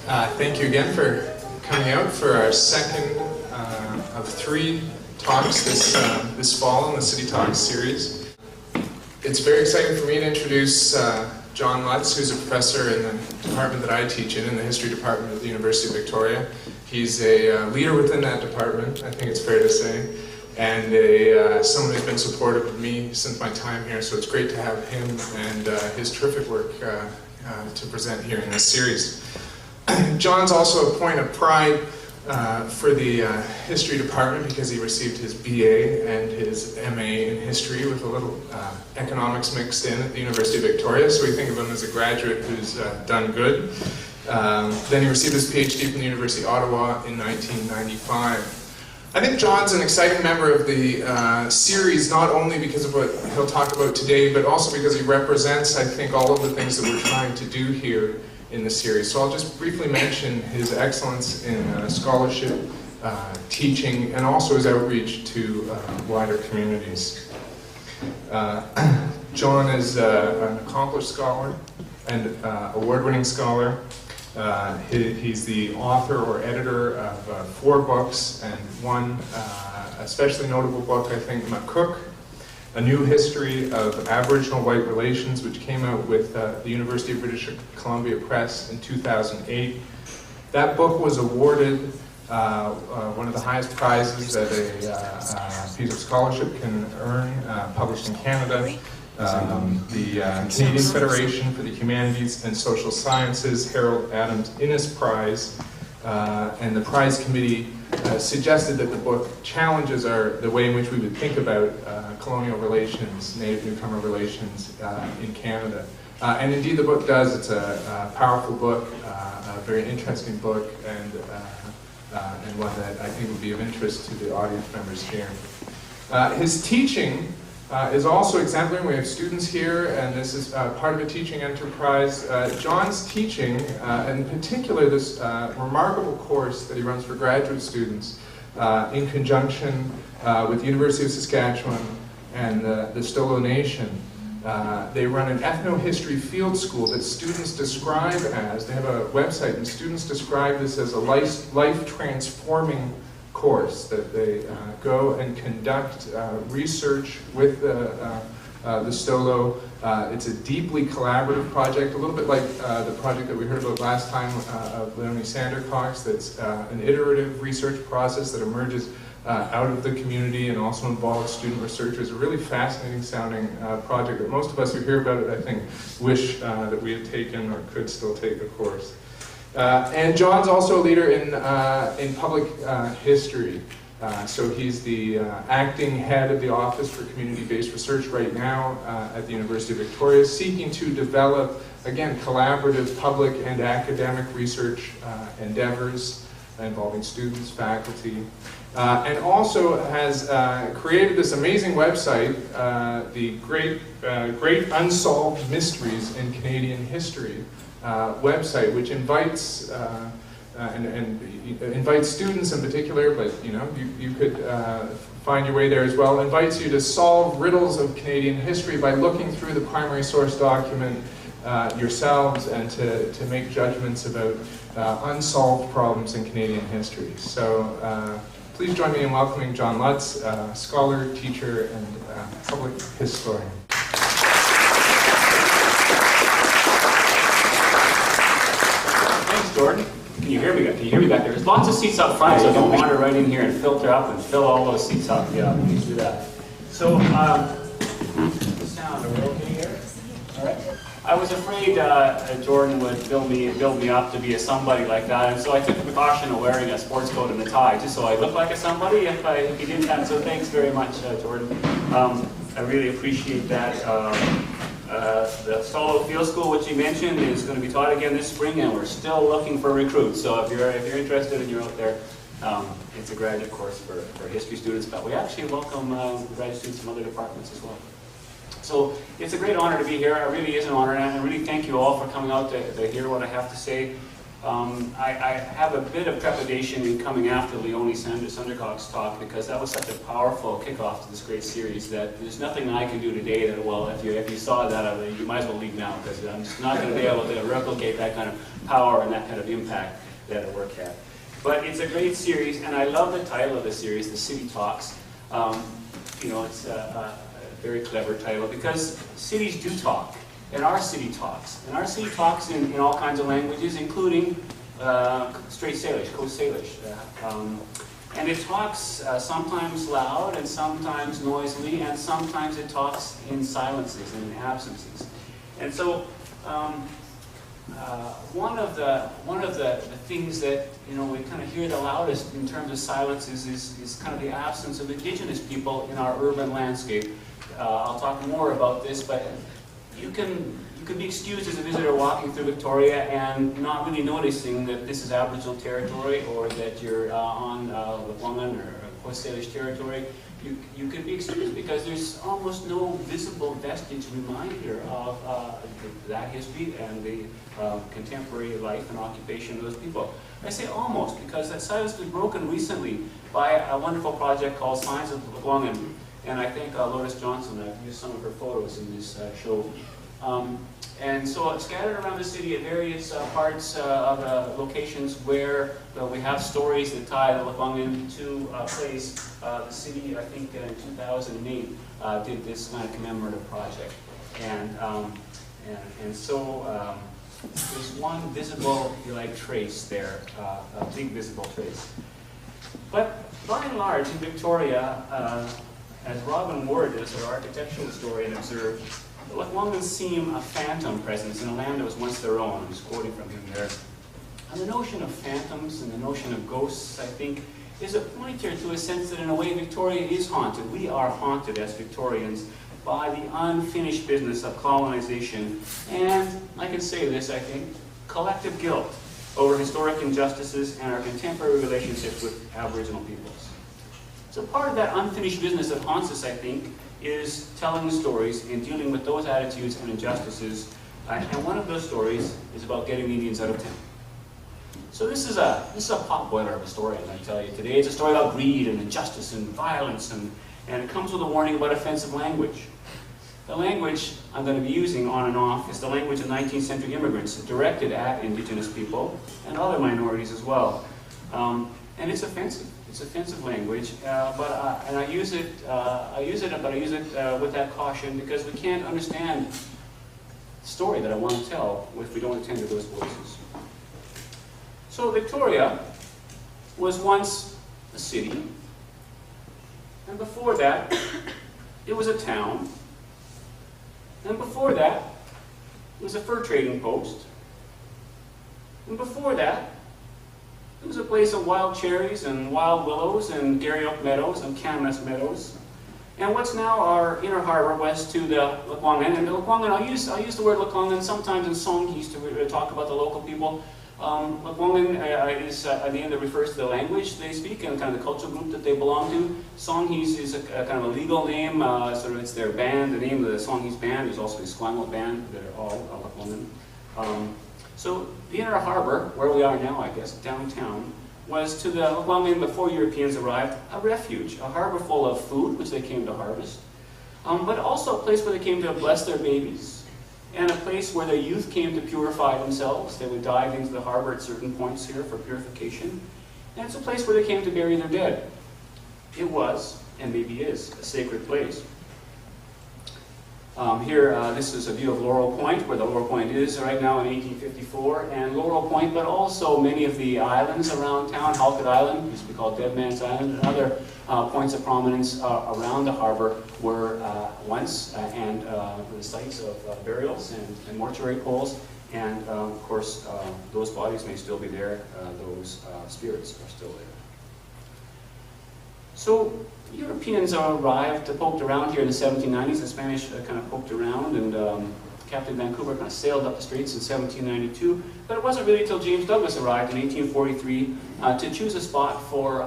Thank you again for coming out for our second of 3 talks this fall in the City Talks series. It's very exciting for me to introduce John Lutz, who's a professor in the department that I teach in the history department at the University of Victoria. He's a leader within that department, I think it's fair to say, and someone who's been supportive of me since my time here, so it's great to have him and his terrific work to present here in this series. John's also a point of pride for the history department because he received his BA and his MA in history with a little economics mixed in at the University of Victoria, so we think of him as a graduate who's done good. Then he received his PhD from the University of Ottawa in 1995. I think John's an exciting member of the series, not only because of what he'll talk about today, but also because he represents, I think, all of the things that we're trying to do here in the series. So I'll just briefly mention his excellence in scholarship, teaching, and also his outreach to wider communities. John is an accomplished scholar and award-winning scholar. He's the author or editor of 4 books and one especially notable book, I think, McCook, A New History of Aboriginal White Relations, which came out with the University of British Columbia Press in 2008. That book was awarded one of the highest prizes that a piece of scholarship can earn, published in Canada. The Canadian Federation for the Humanities and Social Sciences Harold Adams Innes Prize, and the prize committee suggested that the book challenges the way in which we would think about colonial relations, native newcomer relations in Canada. And indeed the book does. It's a powerful book, a very interesting book, and one that I think would be of interest to the audience members here. His teaching is also exemplary. We have students here, and this is part of a teaching enterprise. John's teaching, in particular this remarkable course that he runs for graduate students in conjunction with the University of Saskatchewan and the Stolo Nation. They run an ethno-history field school that students describe as, they have a website, and students describe this as a life-transforming course that they go and conduct research with the Stolo. It's a deeply collaborative project, a little bit like the project that we heard about last time of Leonie Sandercox. That's an iterative research process that emerges out of the community and also involves student researchers. A really fascinating sounding project that most of us who hear about it, I think, wish that we had taken or could still take the course. And John's also a leader in public history. So he's the acting head of the Office for Community-Based Research right now at the University of Victoria, seeking to develop, again, collaborative public and academic research endeavors involving students, faculty, and also has created this amazing website, the Great Unsolved Mysteries in Canadian History website, which invites and invites students in particular, but you could find your way there as well. Invites you to solve riddles of Canadian history by looking through the primary source document yourselves and to make judgments about unsolved problems in Canadian history. So please join me in welcoming John Lutz, scholar, teacher, and public historian. Jordan, can you hear me? Can you hear me back there? There's lots of seats up front, so don't wander right in here and filter up and fill all those seats up. Yeah, please do that. So, sound, are we okay here? All right. I was afraid Jordan would build me up to be a somebody like that, and so I took the precaution of wearing a sports coat and a tie, just so I look like a somebody if he did that. So thanks very much, Jordan. I really appreciate that. The Stolo Field School, which you mentioned, is going to be taught again this spring, and we're still looking for recruits. So if you're interested and you're out there, it's a graduate course for history students, but we actually welcome graduate students from other departments as well. So it's a great honor to be here. It really is an honor, and I really thank you all for coming out to hear what I have to say. I have a bit of trepidation in coming after Leonie Sundercock's talk, because that was such a powerful kickoff to this great series that there's nothing I can do today that, well, if you saw that, you might as well leave now, because I'm just not going to be able to replicate that kind of power and that kind of impact that her work had. But it's a great series, and I love the title of the series, The City Talks. You know, it's a very clever title, because cities do talk. And our city talks. And our city talks in all kinds of languages, including straight Salish, Coast Salish. And it talks sometimes loud and sometimes noisily, and sometimes it talks in silences and in absences. And so one of the things that, you know, we kind of hear the loudest in terms of silences is kind of the absence of Indigenous people in our urban landscape. I'll talk more about this, but you can be excused as a visitor walking through Victoria and not really noticing that this is Aboriginal territory, or that you're on Lekwungen or Coast Salish territory. You can be excused because there's almost no visible vestige reminder of that history and the contemporary life and occupation of those people. I say almost because that silence was broken recently by a wonderful project called Signs of Lekwungen. And I think Lotus Johnson, I've used some of her photos in this show. And so it's scattered around the city at various parts of locations where we have stories that tie the Lekwungen to a place. The city, I think in 2008, did this kind of commemorative project. And so there's one visible, if you like, trace there, a big visible trace. But by and large, in Victoria, as Robin Ward, as our architectural historian, observed, the Lekwungen seem a phantom presence in a land that was once their own. I'm just quoting from him there. And the notion of phantoms and the notion of ghosts, I think, is a pointer to a sense that in a way Victoria is haunted. We are haunted as Victorians by the unfinished business of colonization and, I can say this, I think, collective guilt over historic injustices and our contemporary relationships with Aboriginal peoples. So part of that unfinished business that haunts us, I think, is telling stories and dealing with those attitudes and injustices. And one of those stories is about getting the Indians out of town. So this is a pot boiler of a story, I tell you today. It's a story about greed and injustice and violence, and it comes with a warning about offensive language. The language I'm going to be using on and off is the language of 19th century immigrants directed at Indigenous people and other minorities as well. And it's offensive. It's offensive language, and I use it with that caution, because we can't understand the story that I want to tell if we don't attend to those voices. So Victoria was once a city, and before that, it was a town, and before that, it was a fur trading post, and before that, it was a place of wild cherries and wild willows and Garry Oak meadows and Camas meadows. And what's now our inner harbor was to the Lekwungen. And the Lekwungen, I'll use the word Lekwungen sometimes in Songhees to talk about the local people. Lekwungen is a name that refers to the language they speak and kind of the cultural group that they belong to. Songhees is a kind of a legal name, sort of it's their band. The name of the Songhees band is also the Esquimalt band that are all Lekwungen. So the inner harbor, where we are now, I guess, downtown, was to the Lekwungen before Europeans arrived, a refuge, a harbor full of food, which they came to harvest, but also a place where they came to bless their babies, and a place where their youth came to purify themselves. They would dive into the harbor at certain points here for purification. And it's a place where they came to bury their dead. It was, and maybe is, a sacred place. This is a view of Laurel Point, where the Laurel Point is right now in 1854, and Laurel Point, but also many of the islands around town, Halkett Island, used to be called Dead Man's Island, and other points of prominence around the harbor were once the sites of burials and mortuary poles, and of course those bodies may still be there, those spirits are still there. So Europeans arrived, poked around here in the 1790s. The Spanish kind of poked around, and Captain Vancouver kind of sailed up the straits in 1792. But it wasn't really until James Douglas arrived in 1843 to choose a spot for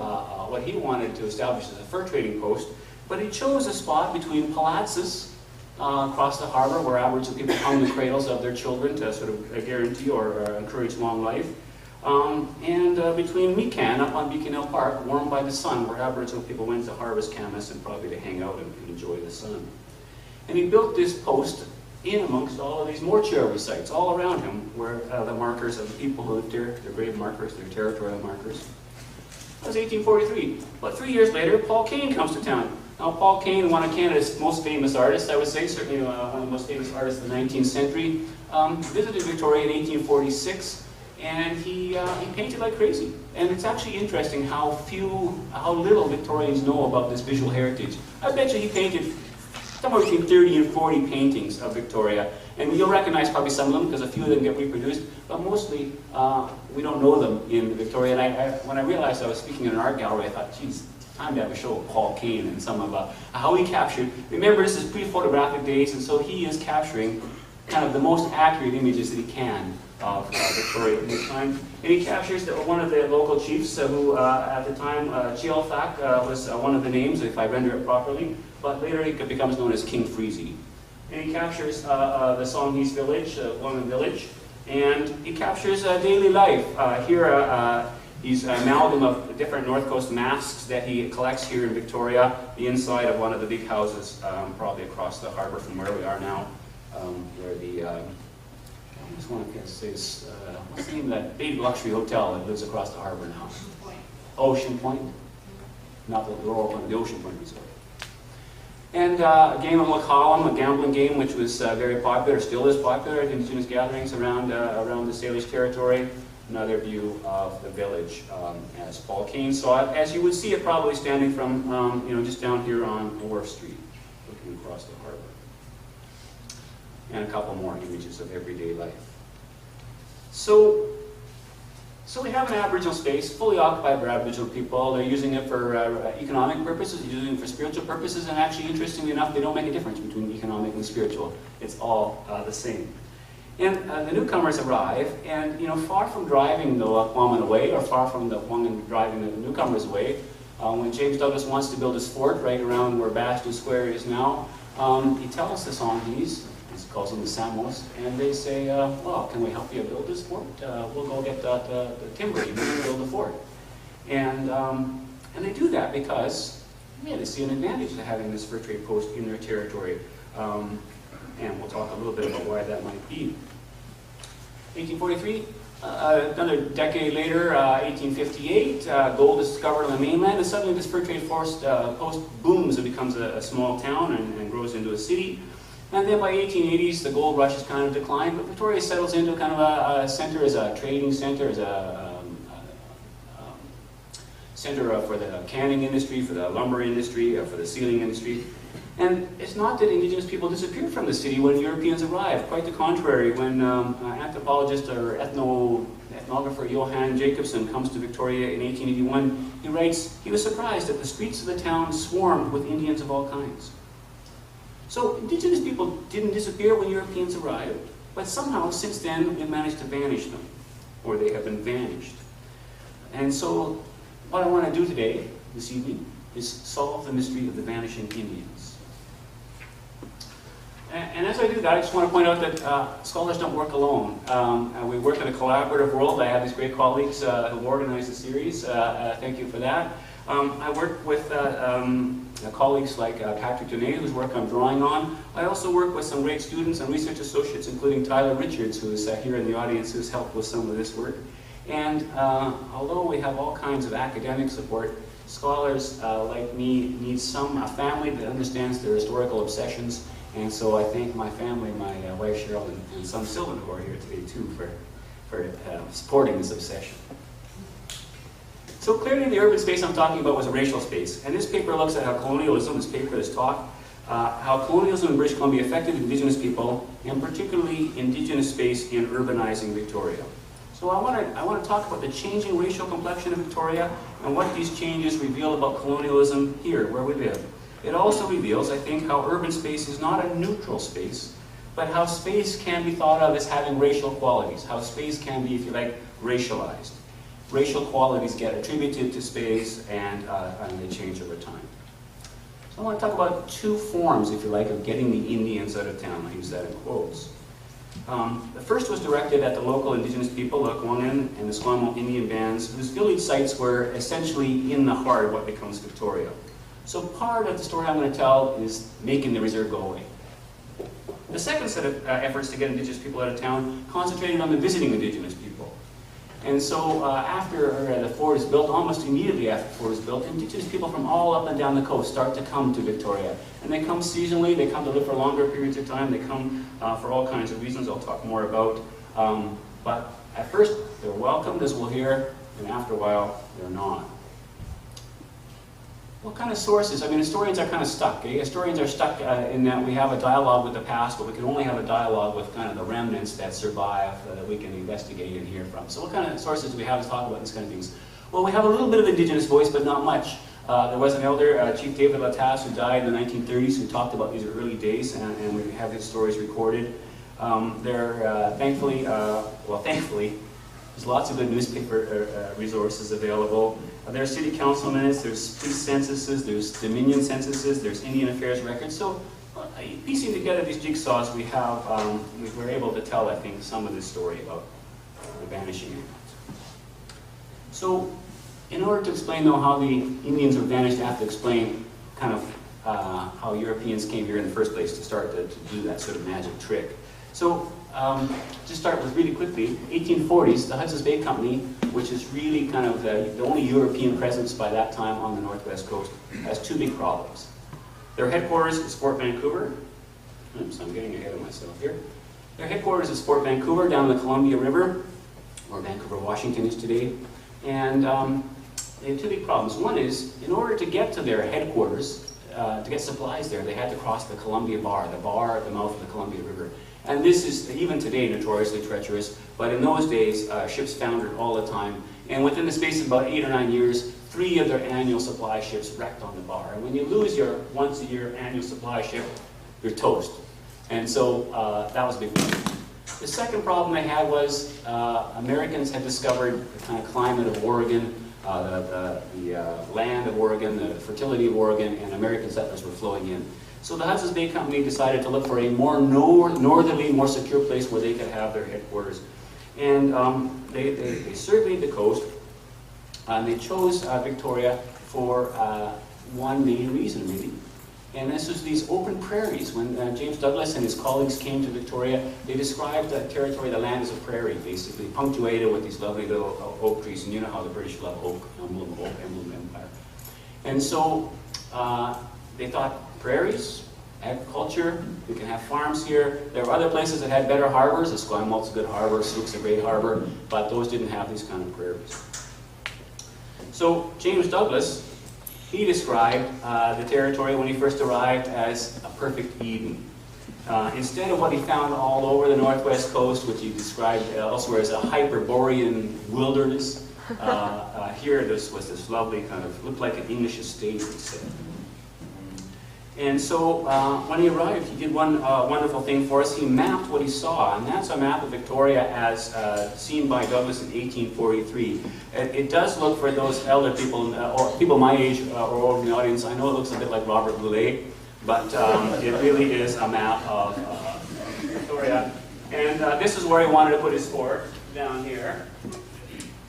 what he wanted to establish as a fur trading post. But he chose a spot between palazzas across the harbor, where Aboriginal people hung the cradles of their children to sort of guarantee or encourage long life. Between Meekan, up on Beacon Hill Park, warmed by the sun, where Aboriginal people went to harvest camas and probably to hang out and enjoy the sun. And he built this post in amongst all of these mortuary sites all around him, where the markers of the people who lived here, their grave markers, their territorial markers. That was 1843. But 3 years later, Paul Kane comes to town. Now, Paul Kane, one of Canada's most famous artists, I would say, certainly one of the most famous artists of the 19th century, visited Victoria in 1846, and he painted like crazy. And it's actually interesting how little Victorians know about this visual heritage. I bet you he painted somewhere between 30 and 40 paintings of Victoria. And you'll recognize probably some of them because a few of them get reproduced, but mostly we don't know them in Victoria. And when I realized I was speaking in an art gallery, I thought, geez, time to have a show of Paul Kane and some of how he captured. Remember, this is pre-photographic days, and so he is capturing kind of the most accurate images that he can of Victoria at this time. And he captures one of the local chiefs who, at the time, Chialfak was one of the names, if I render it properly, but later he becomes known as King Freezy. And he captures the Songhees village, London village, and he captures daily life. Here, he's an amalgam of different North Coast masks that he collects here in Victoria, the inside of one of the big houses, probably across the harbour from where we are now, where the, I just want to say this, what's the name of that big luxury hotel that lives across the harbour now? Ocean Point. Ocean Point? Not the Royal Point, the Ocean Point Resort. And a game of McCollum, a gambling game which was very popular, still is popular at Indigenous gatherings around the Salish territory. Another view of the village as Paul Kane saw it, as you would see it probably standing from, just down here on Wharf Street, looking across the harbour. And a couple more images of everyday life. So we have an Aboriginal space, fully occupied by Aboriginal people. They're using it for economic purposes, they're using it for spiritual purposes, and actually, interestingly enough, they don't make a difference between economic and spiritual. It's all the same. And the newcomers arrive, and far from driving the Aquaman away, or far from the Aquaman driving the newcomers away, when James Douglas wants to build his fort right around where Bastion Square is now, he tells the Songhees, he calls them the Samos, and they say, well, can we help you build this fort? We'll go get the timber, you can build the fort. And they do that because they see an advantage to having this fur trade post in their territory. And we'll talk a little bit about why that might be. 1843, another decade later, 1858, gold is discovered on the mainland, and suddenly this fur trade post booms. It becomes a small town and grows into a city. And then by 1880s, the gold rush has kind of declined, but Victoria settles into kind of a center as a trading center, as a center for the canning industry, for the lumber industry, for the sealing industry. And it's not that Indigenous people disappeared from the city when Europeans arrived. Quite the contrary. When anthropologist or ethnographer Johan Jacobson comes to Victoria in 1881, he writes, he was surprised that the streets of the town swarmed with Indians of all kinds. So Indigenous people didn't disappear when Europeans arrived, but somehow since then we've managed to vanish them, or they have been vanished. And so what I want to do today, this evening, is solve the mystery of the vanishing Indians. And as I do that, I just want to point out that scholars don't work alone. We work in a collaborative world. I have these great colleagues who organized the series. Thank you for that. I work with colleagues like Patrick Dunay, whose work I'm drawing on. I also work with some great students and research associates, including Tyler Richards, who is here in the audience, who's helped with some of this work. And although we have all kinds of academic support, scholars like me need a family that understands their historical obsessions. And so I thank my family, my wife Cheryl and son Sylvan, who are here today too, for supporting this obsession. So clearly the urban space I'm talking about was a racial space. And this paper looks at how colonialism, this paper is taught, how colonialism in British Columbia affected Indigenous people, and particularly Indigenous space in urbanizing Victoria. So I want to talk about the changing racial complexion of Victoria and what these changes reveal about colonialism here, where we live. It also reveals, I think, how urban space is not a neutral space, but how space can be thought of as having racial qualities, how space can be, if you like, racialized. Racial qualities get attributed to space and they change over time. So I want to talk about two forms, if you like, of getting the Indians out of town. I use that in quotes. The first was directed at the local indigenous people, the Kwangin and the Squamish Indian bands, whose village sites were essentially in the heart of what becomes Victoria. So part of the story I'm going to tell is making the reserve go away. The second set of efforts to get indigenous people out of town concentrated on the visiting indigenous people. And so after the fort is built, almost immediately after the fort is built, indigenous people from all up and down the coast start to come to Victoria. And they come seasonally, they come to live for longer periods of time, they come for all kinds of reasons I'll talk more about. But at first, they're welcomed, as we'll hear, and after a while, they're not. What kind of sources? I mean, historians are kind of stuck. Eh? Historians are stuck in that we have a dialogue with the past, but we can only have a dialogue with kind of the remnants that survive that we can investigate and hear from. So what kind of sources do we have to talk about these kind of things? Well, we have a little bit of indigenous voice, but not much. There was an elder, Chief David Latas, who died in the 1930s, who talked about these early days, and we have his stories recorded. Thankfully, there's lots of good newspaper resources available. There's city council minutes, there's police censuses, there's Dominion censuses, there's Indian Affairs records. So piecing together these jigsaws, we were able to tell, I think, some of this story about the vanishing animals. So in order to explain, though, how the Indians were vanished, I have to explain kind of how Europeans came here in the first place to start to do that sort of magic trick. So just start with really quickly, 1840s, the Hudson's Bay Company, which is really kind of the only European presence by that time on the northwest coast, has two big problems. Their headquarters is Fort Vancouver. Oops, I'm getting ahead of myself here. Their headquarters is Fort Vancouver down the Columbia River, where Vancouver, Washington is today. And they have two big problems. One is, in order to get to their headquarters, to get supplies there, they had to cross the Columbia Bar at the mouth of the Columbia River. And this is, even today, notoriously treacherous, but in those days, ships foundered all the time. And within the space of about 8 or 9 years, 3 of their annual supply ships wrecked on the bar. And when you lose your once-a-year annual supply ship, you're toast. And so that was a big problem. The second problem they had was Americans had discovered the kind of climate of Oregon, the land of Oregon, the fertility of Oregon, and American settlers were flowing in. So the Hudson's Bay Company decided to look for a more northerly, more secure place where they could have their headquarters. And they surveyed the coast, and they chose Victoria for one main reason, really. And this was these open prairies. When James Douglas and his colleagues came to Victoria, they described the territory, the land, as a prairie, basically, punctuated with these lovely little oak trees. And you know how the British love oak, emblem of oak, emblem of empire. And so they thought, prairies, agriculture, we can have farms here. There were other places that had better harbors. Esquimalt a good harbor, Sook's a great harbor, but those didn't have these kind of prairies. So James Douglas, he described the territory when he first arrived as a perfect Eden. Instead of what he found all over the northwest coast, which he described elsewhere as a Hyperborean wilderness, here this was this lovely kind of, looked like an English estate, he said. And so when he arrived, he did one wonderful thing for us. He mapped what he saw, and that's a map of Victoria as seen by Douglas in 1843. It does look, for those elder people, or people my age or over in the audience, I know it looks a bit like Robert Boulet, but it really is a map of Victoria. And this is where he wanted to put his fort, down here.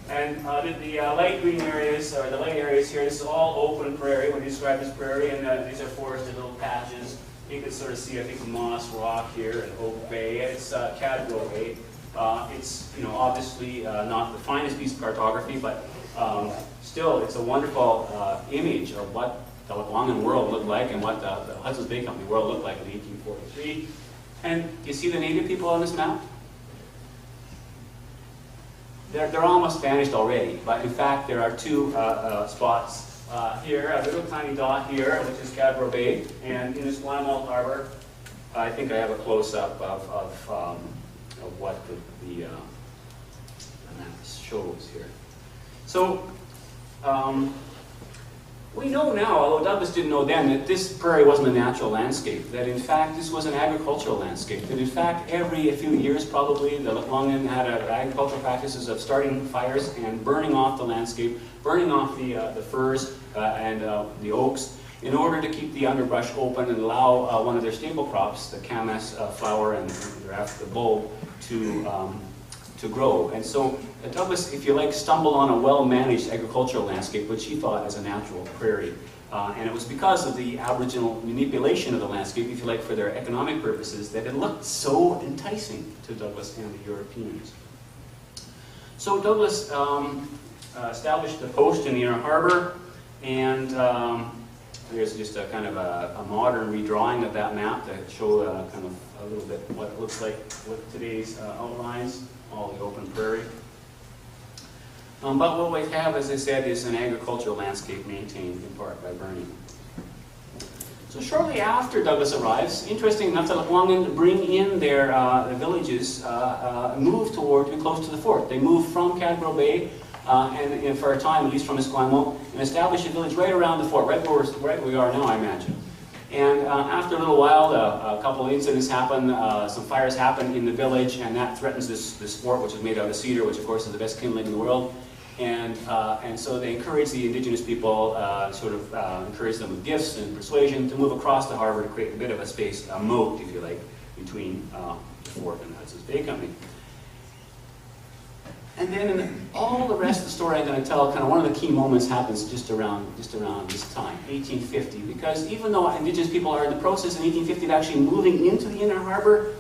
And the light green areas, or the light areas here, this is all open prairie when you describe this prairie, and these are forested little patches. You can sort of see, I think, Moss Rock here and Oak Bay. It's Cadbrook Bay. It's, obviously not the finest piece of cartography, but still, it's a wonderful image of what the Lekwungen world looked like and what the Hudson's Bay Company world looked like in 1843. And you see the native people on this map? They're almost vanished already, but in fact there are two spots here, a little tiny dot here, which is Cadbrook Bay, and in this Esquimalt Harbor, I think I have a close-up of what the map shows here. So we know now, although Douglas didn't know then, that this prairie wasn't a natural landscape, that in fact this was an agricultural landscape, that in fact every few years probably the Lekwungen had agricultural practices of starting fires and burning off the landscape, burning off the firs and the oaks, in order to keep the underbrush open and allow one of their staple crops, the camas flower and thereafter the bulb, to grow. And so Douglas, if you like, stumbled on a well-managed agricultural landscape, which he thought as a natural prairie. And it was because of the Aboriginal manipulation of the landscape, if you like, for their economic purposes, that it looked so enticing to Douglas and the Europeans. So Douglas established a post in the Inner Harbor, and here's just a kind of a modern redrawing of that map to show kind of a little bit what it looks like with today's outlines, all the open prairie. But what we have, as I said, is an agricultural landscape maintained in part by burning. So shortly after Douglas arrives, interesting enough, the Lekwungen bring in their villages, move to be close to the fort. They move from Cadborough Bay, and for a time, at least from Esquimalt, and establish a village right around the fort, right where we are now, I imagine. And after a little while, a couple of incidents happen, some fires happen in the village, and that threatens this fort, which is made out of cedar, which of course is the best kindling in the world. And so they encourage the indigenous people, encourage them with gifts and persuasion to move across the harbor to create a bit of a space, a moat, if you like, between the fort and the Hudson's Bay Company. And then in all the rest of the story I'm going to tell, kind of one of the key moments happens just around this time, 1850, because even though indigenous people are in the process in 1850 of actually moving into the Inner Harbor,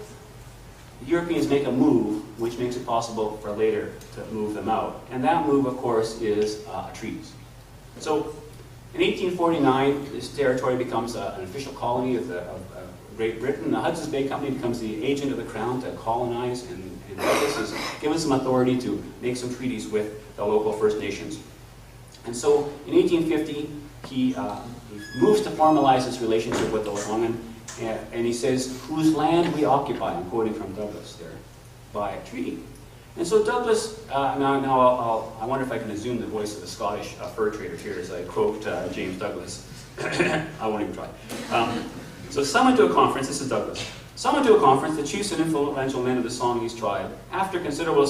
the Europeans make a move which makes it possible for later to move them out. And that move, of course, is treaties. So in 1849, this territory becomes an official colony of Great Britain. The Hudson's Bay Company becomes the agent of the Crown to colonize, and Douglas is given some authority to make some treaties with the local First Nations. And so in 1850, he moves to formalize his relationship with the Lekwungen, and he says, "Whose land we occupy," I'm quoting from Douglas there, "by a treaty." And so Douglas, now I wonder if I can assume the voice of the Scottish fur traders here as I quote James Douglas. I won't even try. So summoned to a conference, this is Douglas, summoned to a conference the chiefs and influential men of the Songhees tribe. After considerable,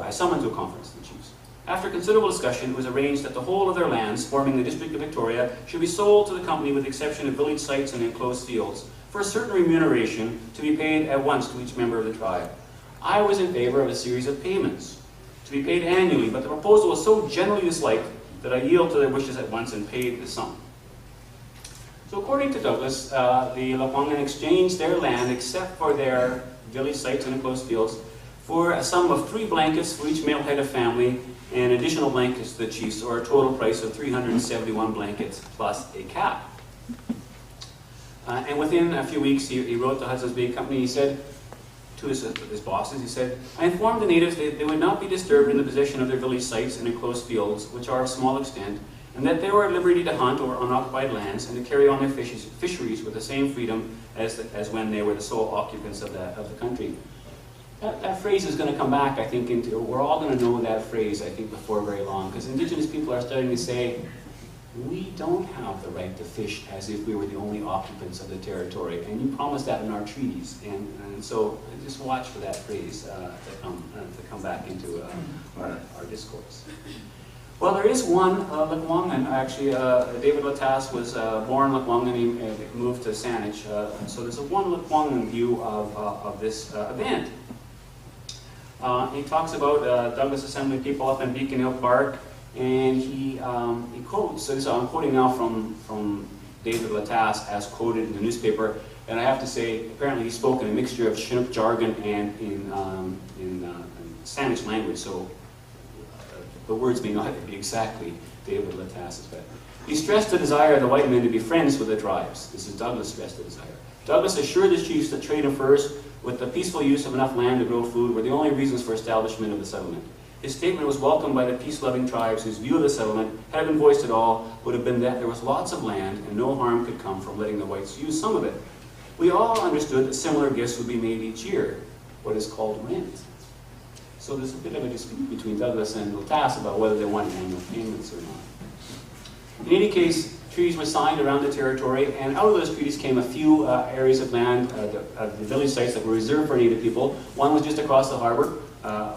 I summoned to a conference the chiefs. After considerable discussion, it was arranged that the whole of their lands, forming the District of Victoria, should be sold to the company with the exception of village sites and enclosed fields, for a certain remuneration to be paid at once to each member of the tribe. I was in favor of a series of payments, to be paid annually, but the proposal was so generally disliked that I yielded to their wishes at once and paid the sum. So according to Douglas, the Lekwungen exchanged their land, except for their village sites and enclosed fields, for a sum of 3 blankets for each male head of family, and additional blankets to the chiefs, or a total price of 371 blankets plus a cap. And within a few weeks, he wrote to Hudson's Bay Company. He said to his bosses, he said, "I informed the natives that they would not be disturbed in the possession of their village sites and enclosed fields, which are of small extent, and that they were at liberty to hunt over unoccupied lands and to carry on their fisheries with the same freedom as when they were the sole occupants of the country." That phrase is going to come back, I think, we're all going to know that phrase, I think, before very long, because indigenous people are starting to say, we don't have the right to fish as if we were the only occupants of the territory, and you promised that in our treaties. And so just watch for that phrase to come back into our discourse. Well, there is one Lekwungen, actually, David Latasse was born Lekwungen, and he moved to Saanich, so there's a one Lekwungen view of this event. He talks about Douglas assembling people up in Beacon Hill Park, and he quotes, so I'm quoting now from David Latasse as quoted in the newspaper, and I have to say, apparently he spoke in a mixture of Chinook jargon and in Saanich language, so the words may not be exactly David Latasse's, but he stressed the desire of the white men to be friends with the tribes. This is Douglas stressed the desire. Douglas assured the chiefs that trade in furs with the peaceful use of enough land to grow food were the only reasons for establishment of the settlement. His statement was welcomed by the peace-loving tribes whose view of the settlement, had it been voiced at all, would have been that there was lots of land and no harm could come from letting the whites use some of it. We all understood that similar gifts would be made each year, what is called rent. So there's a bit of a dispute between Douglas and Latasse about whether they wanted annual payments or not. In any case, treaties were signed around the territory, and out of those treaties came a few areas of land, the village sites that were reserved for Native people. One was just across the harbor,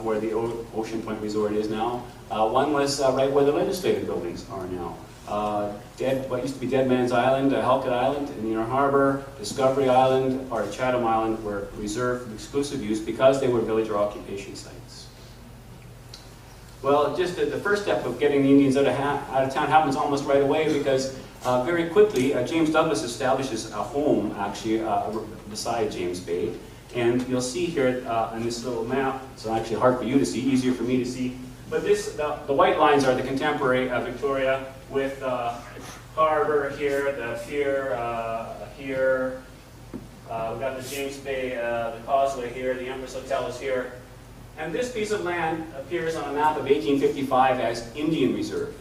where the Ocean Point Resort is now. One was right where the legislative buildings are now. What used to be Dead Man's Island, Halkett Island in the Inner Harbor, Discovery Island, or Chatham Island were reserved for exclusive use because they were village or occupation sites. Well, just the first step of getting the Indians out of town happens almost right away because very quickly James Douglas establishes a home actually beside James Bay. And you'll see here on this little map, it's actually hard for you to see, easier for me to see, but the white lines are the contemporary Victoria with Harbour here, the pier here, we've got the James Bay, the causeway here, the Empress Hotel is here. And this piece of land appears on a map of 1855 as Indian Reserve.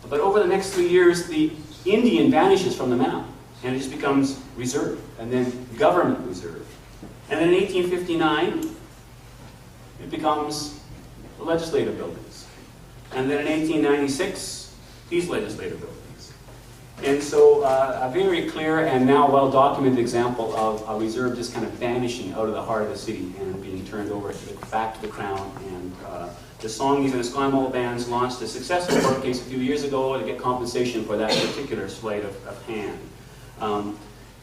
But over the next 3 years, the Indian vanishes from the map, and it just becomes reserve, and then government reserve. And then in 1859, it becomes the legislative buildings. And then in 1896, these legislative buildings. And so a very clear and now well-documented example of a reserve just kind of vanishing out of the heart of the city and being turned over back to the Crown. And the Songhees and Esquimalt bands launched a successful court case a few years ago to get compensation for that particular sleight of hand.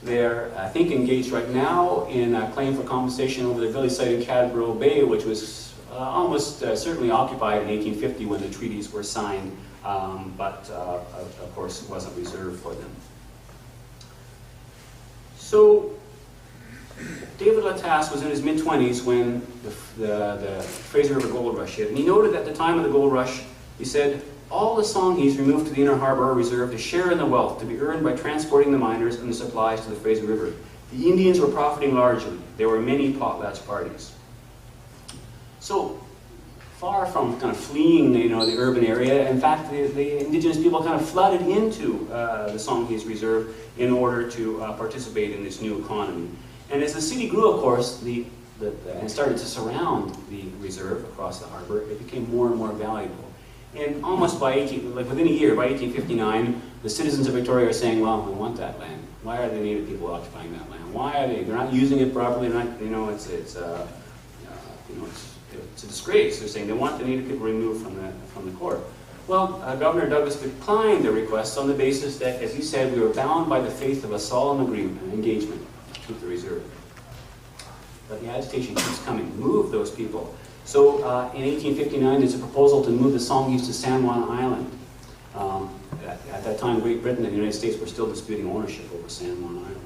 They're, I think, engaged right now in a claim for compensation over the village site in Cadborough Bay, which was almost certainly occupied in 1850 when the treaties were signed, but of course it wasn't reserved for them. So David Latasse was in his mid-20s when the Fraser River Gold Rush hit, and he noted at the time of the gold rush, he said, all the Songhees removed to the Inner Harbor Reserve to share in the wealth to be earned by transporting the miners and the supplies to the Fraser River. The Indians were profiting largely. There were many potlatch parties. So, far from kind of fleeing, the urban area, in fact, the indigenous people kind of flooded into the Songhees Reserve in order to participate in this new economy. And as the city grew, of course, and started to surround the reserve across the harbor, it became more and more valuable. And almost within a year, by 1859, the citizens of Victoria are saying, well, we want that land. Why are the Native people occupying that land? Why are they're not using it properly, it's a disgrace. They're saying they want the Native people removed from the court. Well, Governor Douglas declined the request on the basis that, as he said, we were bound by the faith of a solemn agreement, an engagement to keep the reserve. But the agitation keeps coming. Move those people. So in 1859, there's a proposal to move the Songhees to San Juan Island. At that time, Great Britain and the United States were still disputing ownership over San Juan Island.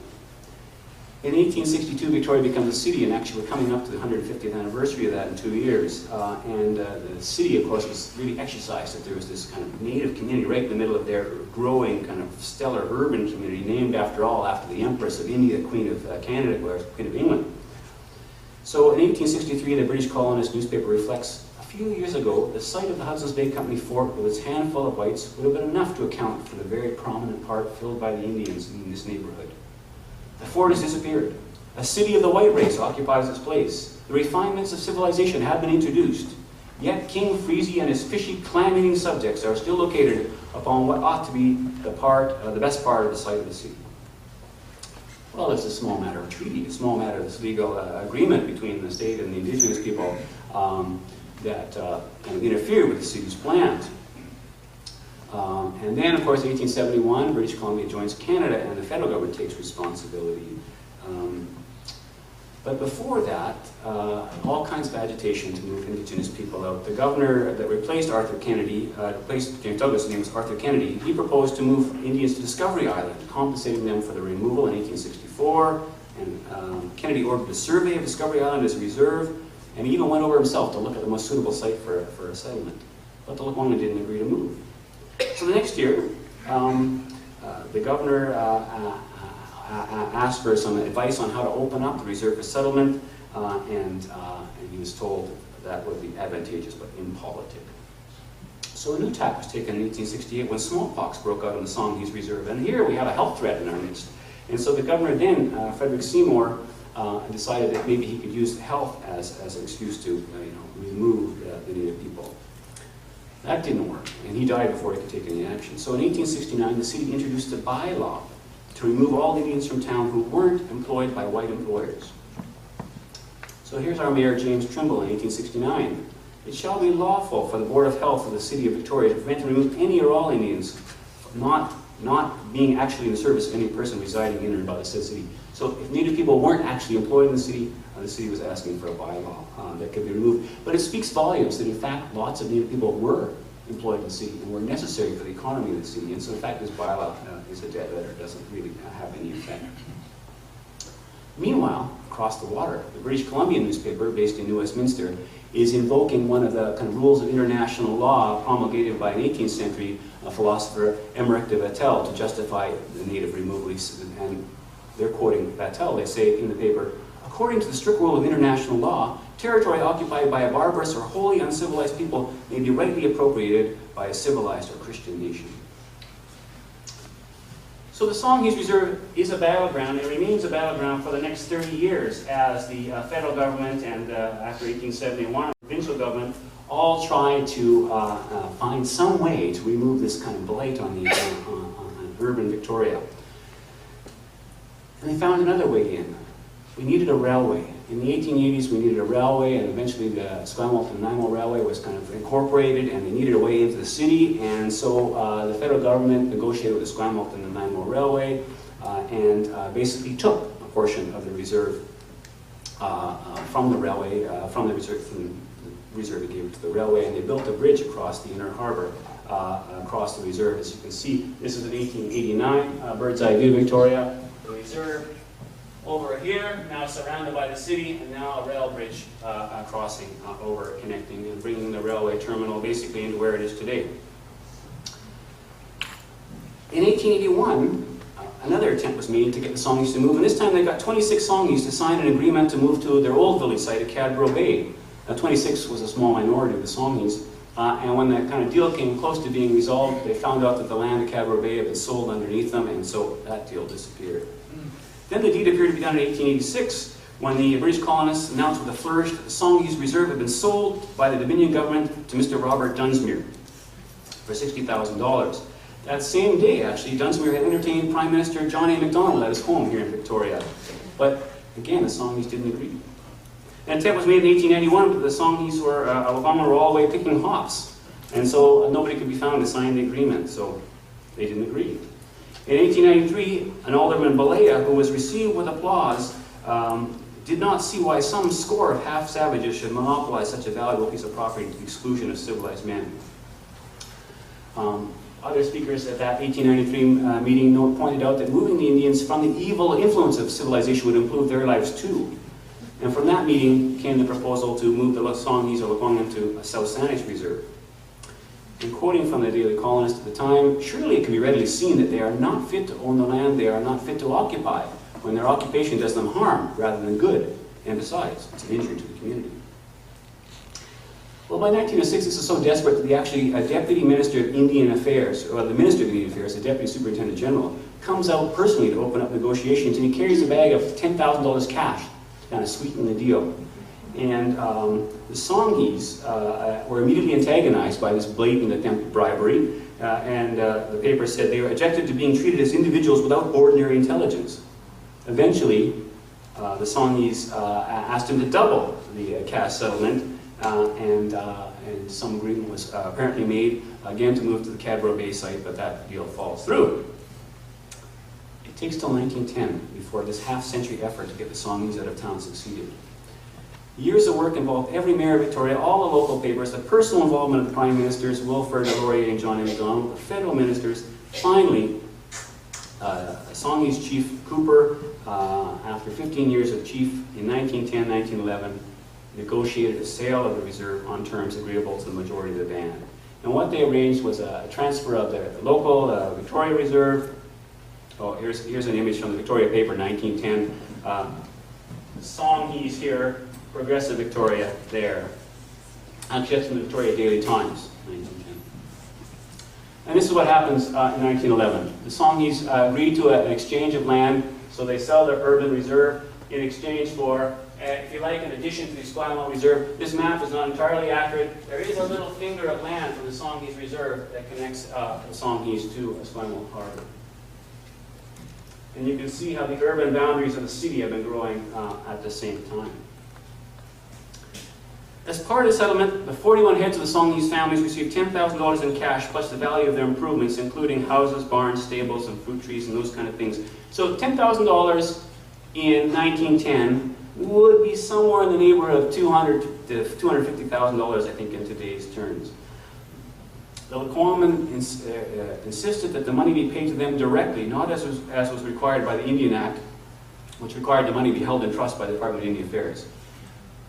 In 1862, Victoria becomes a city, and actually we're coming up to the 150th anniversary of that in 2 years. The city, of course, was really exercised that there was this kind of native community right in the middle of their growing kind of stellar urban community, named after the Empress of India, Queen of Canada, Queen of England. So in 1863, the British colonist newspaper reflects, a few years ago, the site of the Hudson's Bay Company fort with its handful of whites would have been enough to account for the very prominent part filled by the Indians in this neighborhood. The fort has disappeared. A city of the white race occupies its place. The refinements of civilization have been introduced. Yet King Freezy and his fishy, clam-eating subjects are still located upon what ought to be the best part of the site of the city. Well, it's a small matter of treaty, a small matter of this legal agreement between the state and the indigenous people that kind of interfere with the city's plans. And then, of course, 1871, British Columbia joins Canada and the federal government takes responsibility. But before that, all kinds of agitation to move indigenous people out. The governor that replaced Arthur Kennedy, replaced James Douglas, his name was Arthur Kennedy, he proposed to move Indians to Discovery Island, compensating them for the removal in 1864. And Kennedy ordered a survey of Discovery Island as a reserve, and he even went over himself to look at the most suitable site for a settlement. But the Lekwungen didn't agree to move. So the next year, the governor asked for some advice on how to open up the reserve for settlement, and he was told that would be advantageous but impolitic. So a new tack was taken in 1868 when smallpox broke out in the Songhees Reserve, and here we have a health threat in our midst. And so the governor then, Frederick Seymour, decided that maybe he could use health as an excuse to remove the Native people. That didn't work, and he died before he could take any action. So in 1869, the city introduced a bylaw to remove all Indians from town who weren't employed by white employers. So here's our Mayor James Trimble in 1869. It shall be lawful for the Board of Health of the City of Victoria to prevent and remove any or all Indians not being actually in the service of any person residing in or about the said city. So if Native people weren't actually employed in the city was asking for a bylaw that could be removed. But it speaks volumes that in fact lots of Native people were employed in the city and were necessary for the economy of the city. And so in fact this bylaw is a dead letter, doesn't really have any effect. Meanwhile, across the water, the British Columbia newspaper, based in New Westminster, is invoking one of the kind of rules of international law promulgated by an 18th century philosopher, Emmerich de Vattel, to justify the native removal. And they're quoting Vattel. They say in the paper, according to the strict rule of international law, territory occupied by a barbarous or wholly uncivilized people may be rightly appropriated by a civilized or Christian nation. So the Songhees Reserve is a battleground, and remains a battleground for the next 30 years as the federal government and after 1871, the provincial government all try to find some way to remove this kind of blight on urban Victoria. And they found another way in. We needed a railway. In the 1880s, we needed a railway, and eventually the Esquimalt and Nanaimo Railway was kind of incorporated, and they needed a way into the city, and so the federal government negotiated with the Esquimalt and the Nanaimo Railway, and basically took a portion of the reserve from the railway, from the reserve, they gave it to the railway, and they built a bridge across the inner harbor, across the reserve. As you can see, this is an 1889 bird's eye view Victoria. The reserve over here, now surrounded by the city, and now a rail bridge crossing over, connecting and bringing the railway terminal basically into where it is today. In 1881, another attempt was made to get the Songhees to move, and this time they got 26 Songhees to sign an agreement to move to their old village site at Cadbro Bay. Now 26 was a small minority of the Songhees, and when that kind of deal came close to being resolved, they found out that the land at Cadbro Bay had been sold underneath them, and so that deal disappeared. Then the deed appeared to be done in 1886, when the British colonists announced with a flourish that the Songhees Reserve had been sold by the Dominion government to Mr. Robert Dunsmuir for $60,000. That same day, actually, Dunsmuir had entertained Prime Minister John A. Macdonald at his home here in Victoria. But again, the Songhees didn't agree. An attempt was made in 1891, but the Songhees were all the way picking hops. And so nobody could be found to sign the agreement, so they didn't agree. In 1893, an alderman, Balea, who was received with applause, did not see why some score of half-savages should monopolize such a valuable piece of property to the exclusion of civilized men. Other speakers at that 1893 meeting pointed out that moving the Indians from the evil influence of civilization would improve their lives too. And from that meeting came the proposal to move the Songhees of Lekwungen to a South Saanich Reserve. And quoting from the Daily Colonist at the time, surely it can be readily seen that they are not fit to own the land, they are not fit to occupy, when their occupation does them harm rather than good, and besides, it's an injury to the community. Well, by 1906, this is so desperate that a Deputy Minister of Indian Affairs, or the Minister of Indian Affairs, the Deputy Superintendent General, comes out personally to open up negotiations, and he carries a bag of $10,000 cash to kind of sweeten the deal. And the Songhees were immediately antagonized by this blatant attempt at bribery, and the paper said they were objected to being treated as individuals without ordinary intelligence. Eventually, the Songhees asked him to double the cash settlement, and some agreement was apparently made, again, to move to the Cadbro Bay site, but that deal falls through. It takes till 1910 before this half-century effort to get the Songhees out of town succeeded. Years of work involved every mayor of Victoria, all the local papers, the personal involvement of the Prime Ministers, Wilford, Laurier, and John A. Macdonald, the federal ministers. Finally, Songhees Chief Cooper, after 15 years of chief in 1910, 1911, negotiated a sale of the reserve on terms agreeable to the majority of the band. And what they arranged was a transfer of the local Victoria Reserve. Oh, here's an image from the Victoria paper, 1910. The Songhees here, Progressive Victoria there. Actually, that's from the Victoria Daily Times, 1910. And this is what happens in 1911. The Songhees agreed to an exchange of land, so they sell their urban reserve in exchange for, if you like, an addition to the Esquimalt Reserve. This map is not entirely accurate. There is a little finger of land from the Songhees Reserve that connects the Songhees to Esquimalt Harbor. And you can see how the urban boundaries of the city have been growing at the same time. As part of the settlement, the 41 heads of the Songhees families received $10,000 in cash plus the value of their improvements, including houses, barns, stables, and fruit trees, and those kind of things. So $10,000 in 1910 would be somewhere in the neighborhood of $200,000 to $250,000, I think, in today's terms. The Lecompton insisted that the money be paid to them directly, not as was required by the Indian Act, which required the money be held in trust by the Department of Indian Affairs.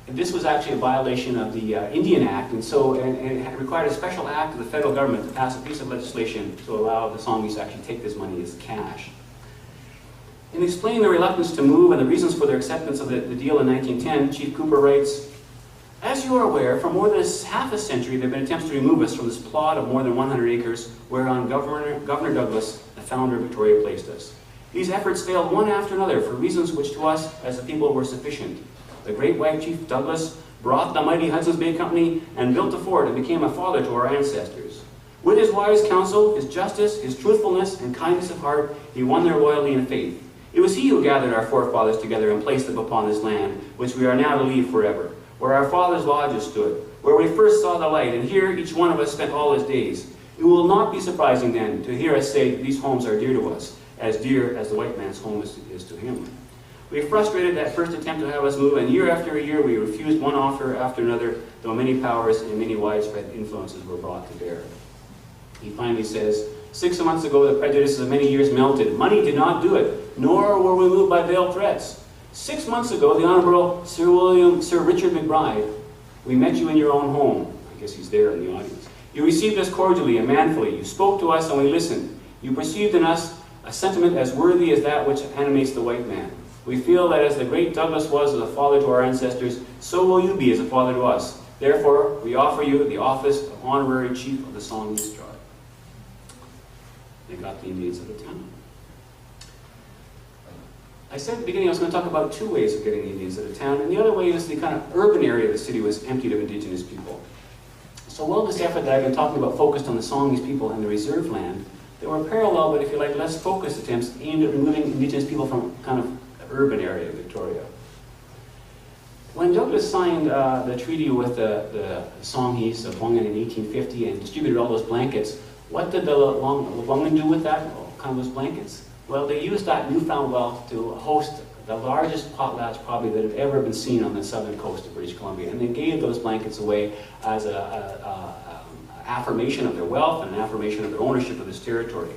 And this was actually a violation of the Indian Act, and it required a special act of the federal government to pass a piece of legislation to allow the Songhees to actually take this money as cash. In explaining their reluctance to move and the reasons for their acceptance of the deal in 1910, Chief Cooper writes, "As you are aware, for more than half a century there have been attempts to remove us from this plot of more than 100 acres whereon Governor Douglas, the founder of Victoria, placed us. These efforts failed one after another for reasons which to us as a people were sufficient. The great white Chief Douglas brought the mighty Hudson's Bay Company and built a fort and became a father to our ancestors. With his wise counsel, his justice, his truthfulness, and kindness of heart, he won their loyalty and faith. It was he who gathered our forefathers together and placed them upon this land, which we are now to leave forever, where our fathers' lodges stood, where we first saw the light, and here each one of us spent all his days. It will not be surprising then to hear us say that these homes are dear to us, as dear as the white man's home is to him. We frustrated that first attempt to have us move, and year after year we refused one offer after another, though many powers and many widespread influences were brought to bear." He finally says, "6 months ago the prejudices of many years melted. Money did not do it, nor were we moved by veiled threats. 6 months ago, the Honorable Sir Richard McBride, we met you in your own home." I guess he's there in the audience. "You received us cordially and manfully. You spoke to us and we listened. You perceived in us a sentiment as worthy as that which animates the white man. We feel that as the great Douglas was as a father to our ancestors, so will you be as a father to us. Therefore, we offer you the office of Honorary Chief of the Songhees tribe." They got the Indians of the town. I said at the beginning I was going to talk about 2 ways of getting the Indians out of town, and the other way is the kind of urban area of the city was emptied of indigenous people. So while this effort that I've been talking about focused on the Songhees people and the reserve land, there were parallel, but if you like, less focused attempts aimed at removing indigenous people from kind of the urban area of Victoria. When Douglas signed the treaty with the Songhees of Wongan in 1850 and distributed all those blankets, what did the Wongan do with that, kind of those blankets? Well, they used that newfound wealth to host the largest potlatch probably that had ever been seen on the southern coast of British Columbia, and they gave those blankets away as an affirmation of their wealth and an affirmation of their ownership of this territory.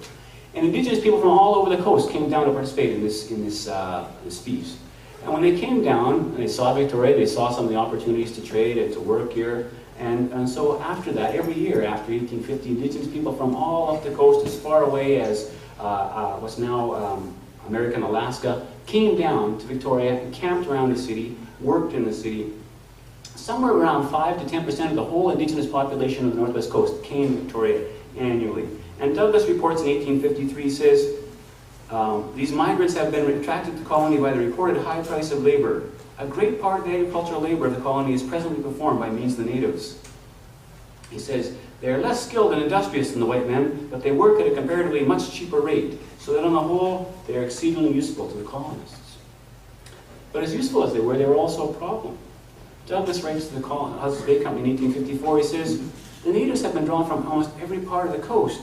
And indigenous people from all over the coast came down to participate in this feast. And when they came down and they saw Victoria, they saw some of the opportunities to trade and to work here. And so after that, every year after 1850, indigenous people from all up the coast as far away as what's now American Alaska came down to Victoria and camped around the city, worked in the city. Somewhere around 5 to 10% of the whole indigenous population of the Northwest Coast came to Victoria annually. And Douglas reports in 1853 says, "These migrants have been attracted to the colony by the reported high price of labor. A great part of the agricultural labor of the colony is presently performed by means of the natives." He says, "They are less skilled and industrious than the white men, but they work at a comparatively much cheaper rate, so that on the whole, they are exceedingly useful to the colonists." But as useful as they were also a problem. Douglas writes to the Hudson's Bay Company in 1854, he says, "The natives have been drawn from almost every part of the coast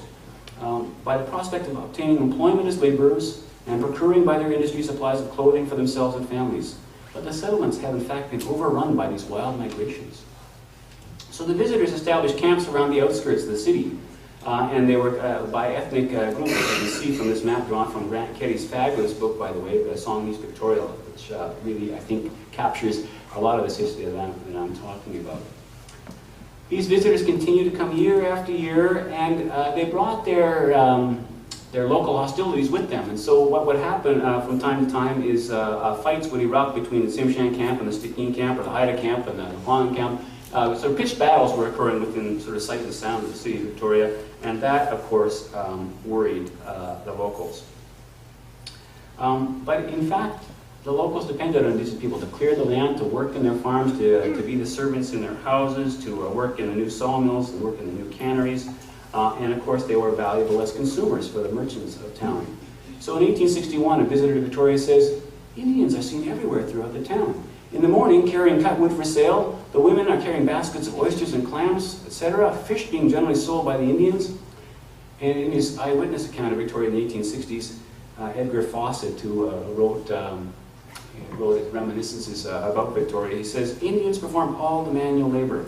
by the prospect of obtaining employment as laborers and procuring by their industry supplies of clothing for themselves and families. But the settlements have in fact been overrun by these wild migrations." So the visitors established camps around the outskirts of the city, and they were by ethnic groups, as you can see from this map drawn from Grant Keddy's fabulous book, by the way, the Songhees Pictorial, which really, I think, captures a lot of this history that I'm talking about. These visitors continued to come year after year, and they brought their local hostilities with them. And so what would happen from time to time is fights would erupt between the Tsimshian camp and the Stikine camp, or the Haida camp and the Huang camp. So pitched battles were occurring within sort of sight and sound of the city of Victoria, and that, of course, worried the locals. But in fact, the locals depended on indigenous people to clear the land, to work in their farms, to be the servants in their houses, to work in the new sawmills, and work in the new canneries. And of course, they were valuable as consumers for the merchants of town. So in 1861, a visitor to Victoria says, "Indians are seen everywhere throughout the town. In the morning, carrying cut wood for sale, The women are carrying baskets of oysters and clams, etc., fish being generally sold by the Indians. And in his eyewitness account of Victoria in the 1860s, Edgar Fawcett, who wrote his reminiscences about Victoria, he says, Indians perform all the manual labor.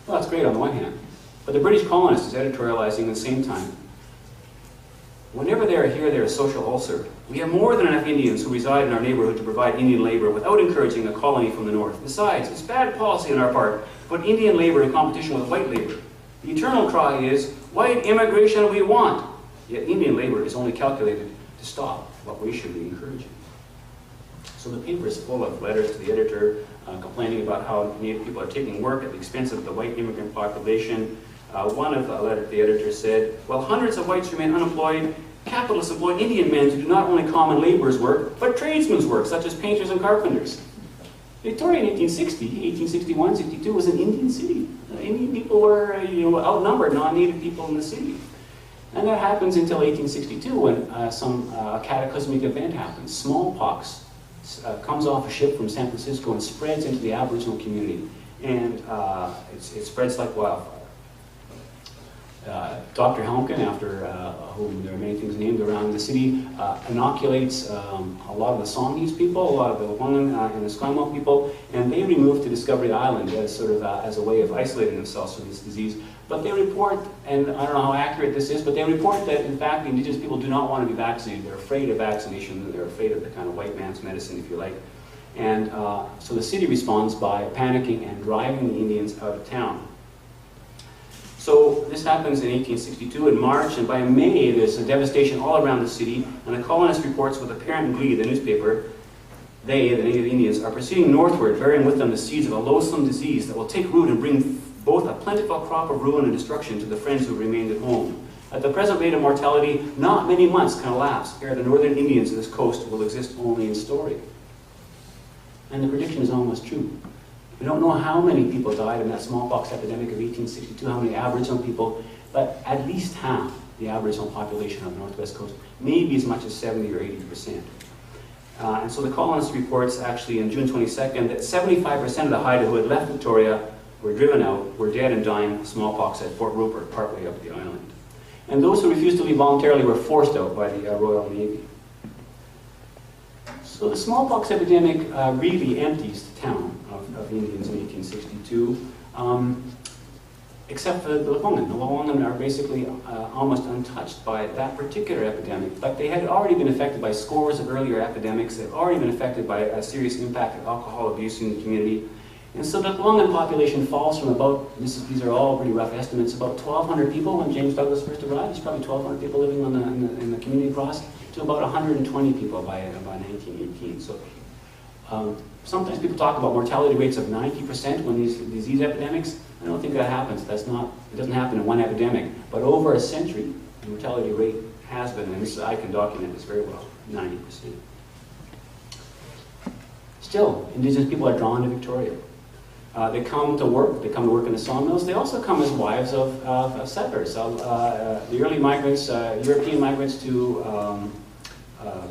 Well, that's great on the one hand, but the British colonist is editorializing at the same time. Whenever they are here, there is social ulcer. We have more than enough Indians who reside in our neighborhood to provide Indian labor without encouraging a colony from the north. Besides, it's bad policy on our part to put Indian labor in competition with white labor. The eternal cry is, white immigration we want. Yet Indian labor is only calculated to stop what we should be encouraging. So the paper is full of letters to the editor complaining about how Native people are taking work at the expense of the white immigrant population. One of the letters to the editor said, while hundreds of whites remain unemployed, capitalists employ Indian men to do not only common laborers' work, but tradesmen's work, such as painters and carpenters. Victoria in 1861, 62 was an Indian city. Indian people were outnumbered non-Native people in the city. And that happens until 1862 when a cataclysmic event happens. Smallpox comes off a ship from San Francisco and spreads into the Aboriginal community. And it spreads like wildfire. Dr. Helmken, after whom there are many things named around the city, inoculates a lot of the Songhees people, a lot of the Wangan and the Esquimalt people, and they remove to Discovery Island as sort of as a way of isolating themselves from this disease. But they report, and I don't know how accurate this is, but they report that in fact the Indigenous people do not want to be vaccinated. They're afraid of vaccination. They're afraid of the kind of white man's medicine, if you like. And so the city responds by panicking and driving the Indians out of town. So this happens in 1862 in March, and by May there's a devastation all around the city, and the colonist reports with apparent glee, the newspaper, they, the native Indians, are proceeding northward, bearing with them the seeds of a loathsome disease that will take root and bring both a plentiful crop of ruin and destruction to the friends who remained at home. At the present rate of mortality, not many months can elapse ere the northern Indians of this coast will exist only in story. And the prediction is almost true. We don't know how many people died in that smallpox epidemic of 1862, how many Aboriginal people, but at least half the Aboriginal population of the northwest coast, maybe as much as 70 or 80%. And so the colonist reports actually on June 22nd that 75% of the Haida who had left Victoria were driven out, were dead and dying of smallpox at Fort Rupert, partway up the island. And those who refused to leave voluntarily were forced out by the Royal Navy. So the smallpox epidemic really empties the town of Indians in 1862, except for the Lekwungen. The Lekwungen are basically almost untouched by that particular epidemic, but they had already been affected by scores of earlier epidemics. They've already been affected by a serious impact of alcohol abuse in the community. And so the Lekwungen population falls from about, these are all pretty rough estimates, about 1,200 people when James Douglas first arrived. There's probably 1,200 people living in the community across, to about 120 people by 1918. So sometimes people talk about mortality rates of 90% when these disease epidemics. I don't think that happens. It doesn't happen in one epidemic. But over a century, the mortality rate has been, and I can document this very well, 90%. Still, Indigenous people are drawn to Victoria. They come to work. They come to work in the sawmills. They also come as wives of settlers. The early migrants, European migrants to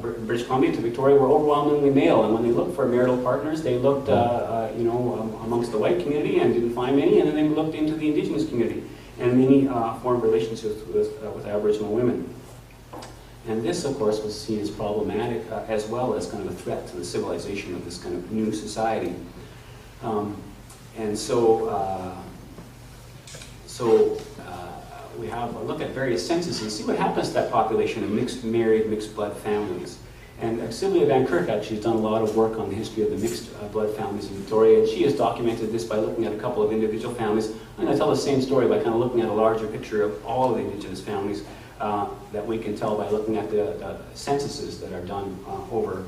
British Columbia, to Victoria, were overwhelmingly male. And when they looked for marital partners, they looked, amongst the white community and didn't find many. And then they looked into the Indigenous community, and many formed relationships with Aboriginal women. And this, of course, was seen as problematic as well as kind of a threat to the civilization of this kind of new society. We have a look at various censuses and see what happens to that population of married, mixed blood families. And Sylvia Van Kirk actually has done a lot of work on the history of the mixed blood families in Victoria, and she has documented this by looking at a couple of individual families. I'm going to tell the same story by kind of looking at a larger picture of all of the Indigenous families that we can tell by looking at the censuses that are done over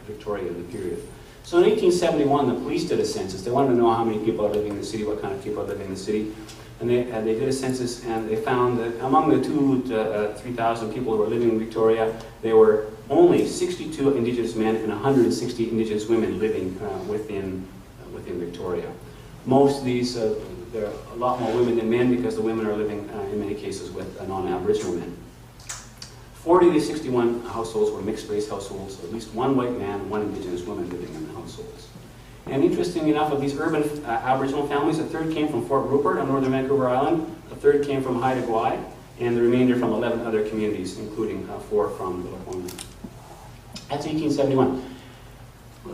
Victoria in the period. So in 1871, the police did a census. They wanted to know how many people are living in the city, what kind of people are living in the city. And they did a census, and they found that among the 2,000 to 3,000 people who were living in Victoria, there were only 62 Indigenous men and 160 Indigenous women living within Victoria. Most of these, there are a lot more women than men because the women are living, in many cases, with non-Aboriginal men. 40 to 61 households were mixed-race households, at least one white man and one Indigenous woman living in the households. And interestingly enough, of these urban Aboriginal families, a third came from Fort Rupert on northern Vancouver Island, a third came from Haida Gwaii, and the remainder from 11 other communities, including 4 from the Laconia. That's 1871.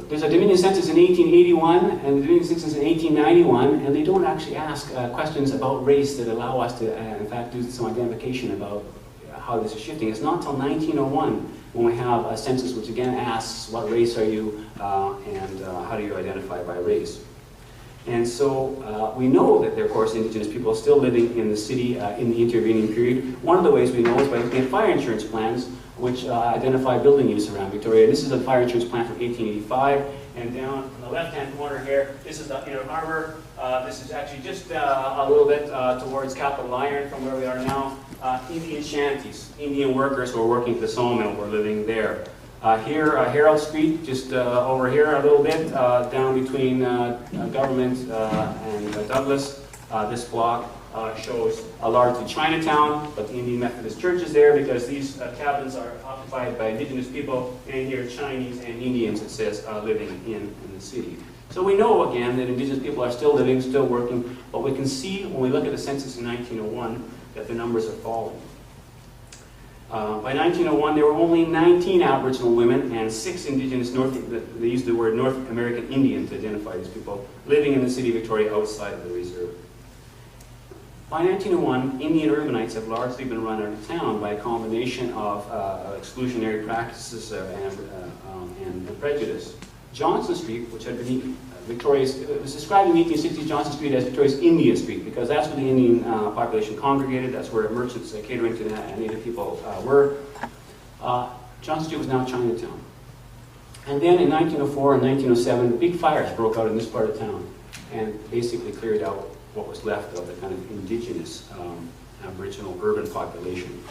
There's a Dominion census in 1881 and the Dominion census in 1891, and they don't actually ask questions about race that allow us to, in fact, do some identification about how this is shifting. It's not until 1901 when we have a census which again asks what race are you and how do you identify by race. And so we know that there are, of course, Indigenous people still living in the city in the intervening period. One of the ways we know is by looking at fire insurance plans which identify building use around Victoria. This is a fire insurance plan from 1885, and down on the left-hand corner here, this is the Inner Harbor. This is actually just a little bit towards Capital Iron from where we are now. Indian shanties, Indian workers who are working at the sawmill were living there. Here, Herald Street, just over here a little bit, down between Government and Douglas. This block shows a largely Chinatown, but the Indian Methodist Church is there because these cabins are occupied by Indigenous people, and here Chinese and Indians, it says, living in the city. So we know, again, that Indigenous people are still living, still working, but we can see when we look at the census in 1901 that the numbers are falling. By 1901, there were only 19 Aboriginal women and 6 Indigenous they used the word North American Indian to identify these people, living in the city of Victoria outside of the reserve. By 1901, Indian urbanites have largely been run out of town by a combination of exclusionary practices and prejudice. Johnson Street, which had been Victoria's, it was described in the 1860s, Johnson Street as Victoria's Indian Street, because that's where the Indian population congregated, that's where merchants catering to Native people were. Johnson Street was now Chinatown. And then in 1904 and 1907, big fires broke out in this part of town and basically cleared out what was left of the kind of indigenous Aboriginal urban population.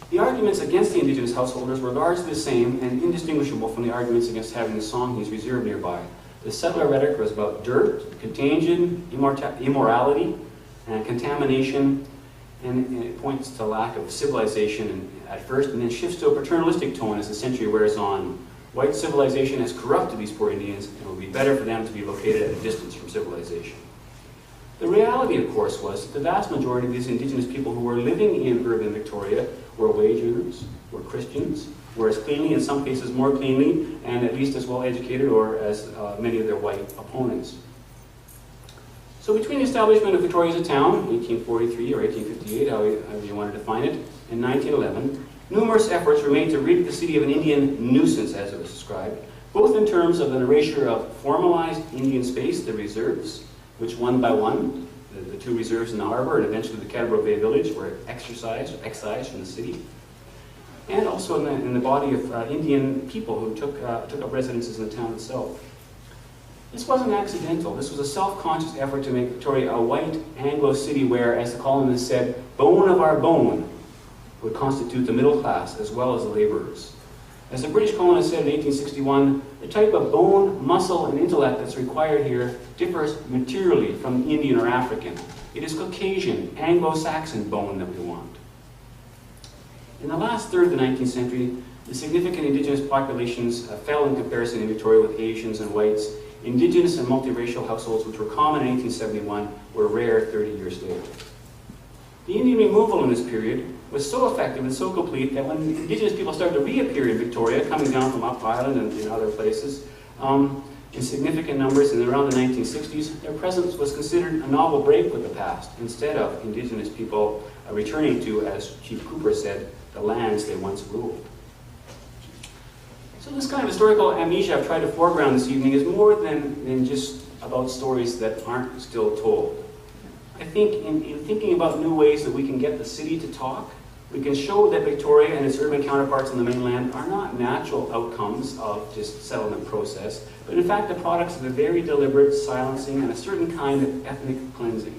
The arguments against the Indigenous householders were largely the same and indistinguishable from the arguments against having the Songhees reserve nearby. The settler rhetoric was about dirt, contagion, immorality, and contamination, and it points to lack of civilization at first, and then shifts to a paternalistic tone as the century wears on. White civilization has corrupted these poor Indians, and it will be better for them to be located at a distance from civilization. The reality, of course, was that the vast majority of these Indigenous people who were living in urban Victoria were wage earners, were Christians, were as cleanly, in some cases more cleanly, and at least as well educated or as many of their white opponents. So between the establishment of Victoria as a town, 1843 or 1858, however you want to define it, and 1911, numerous efforts were made to rid the city of an Indian nuisance, as it was described, both in terms of an erasure of formalized Indian space, the reserves, which one by one, the 2 reserves in the harbor and eventually the Cadborough Bay Village were excised from the city, and also in the body of Indian people who took up residences in the town itself. This wasn't accidental. This was a self-conscious effort to make Victoria a white Anglo city where, as the colonists said, bone of our bone would constitute the middle class as well as the laborers. As the British colonists said in 1861, the type of bone, muscle, and intellect that's required here differs materially from Indian or African. It is Caucasian, Anglo-Saxon bone that we want. In the last third of the 19th century, the significant Indigenous populations fell in comparison in Victoria with Asians and whites. Indigenous and multiracial households, which were common in 1871, were rare 30 years later. The Indian removal in this period was so effective and so complete that when Indigenous people started to reappear in Victoria, coming down from up island and in other places, in significant numbers in around the 1960s, their presence was considered a novel break with the past, instead of Indigenous people returning to, as Chief Cooper said, the lands they once ruled. So this kind of historical amnesia I've tried to foreground this evening is more than just about stories that aren't still told. I think in thinking about new ways that we can get the city to talk, we can show that Victoria and its urban counterparts on the mainland are not natural outcomes of just settlement process, but in fact the products of a very deliberate silencing and a certain kind of ethnic cleansing.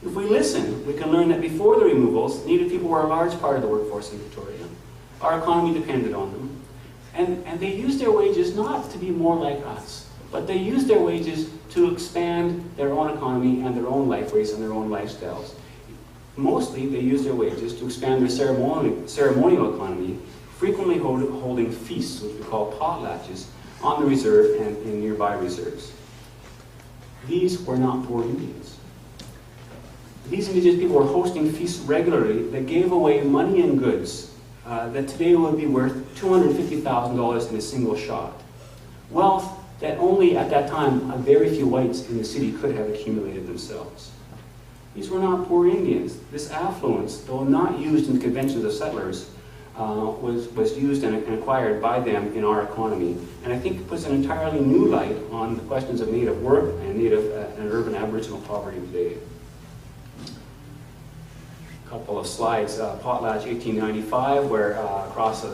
If we listen, we can learn that before the removals, Native people were a large part of the workforce in Victoria. Our economy depended on them. And they used their wages not to be more like us, but they used their wages to expand their own economy and their own life ways and their own lifestyles. Mostly, they used their wages to expand their ceremonial economy, frequently holding feasts, which we call potlatches, on the reserve and in nearby reserves. These were not poor Indians. These indigenous people were hosting feasts regularly that gave away money and goods that today would be worth $250,000 in a single shot. Wealth that only at that time very few whites in the city could have accumulated themselves. These were not poor Indians. This affluence, though not used in the conventions of settlers, was used and acquired by them in our economy. And I think it puts an entirely new light on the questions of native work and native and urban Aboriginal poverty today. A couple of slides. Potlatch 1895, where across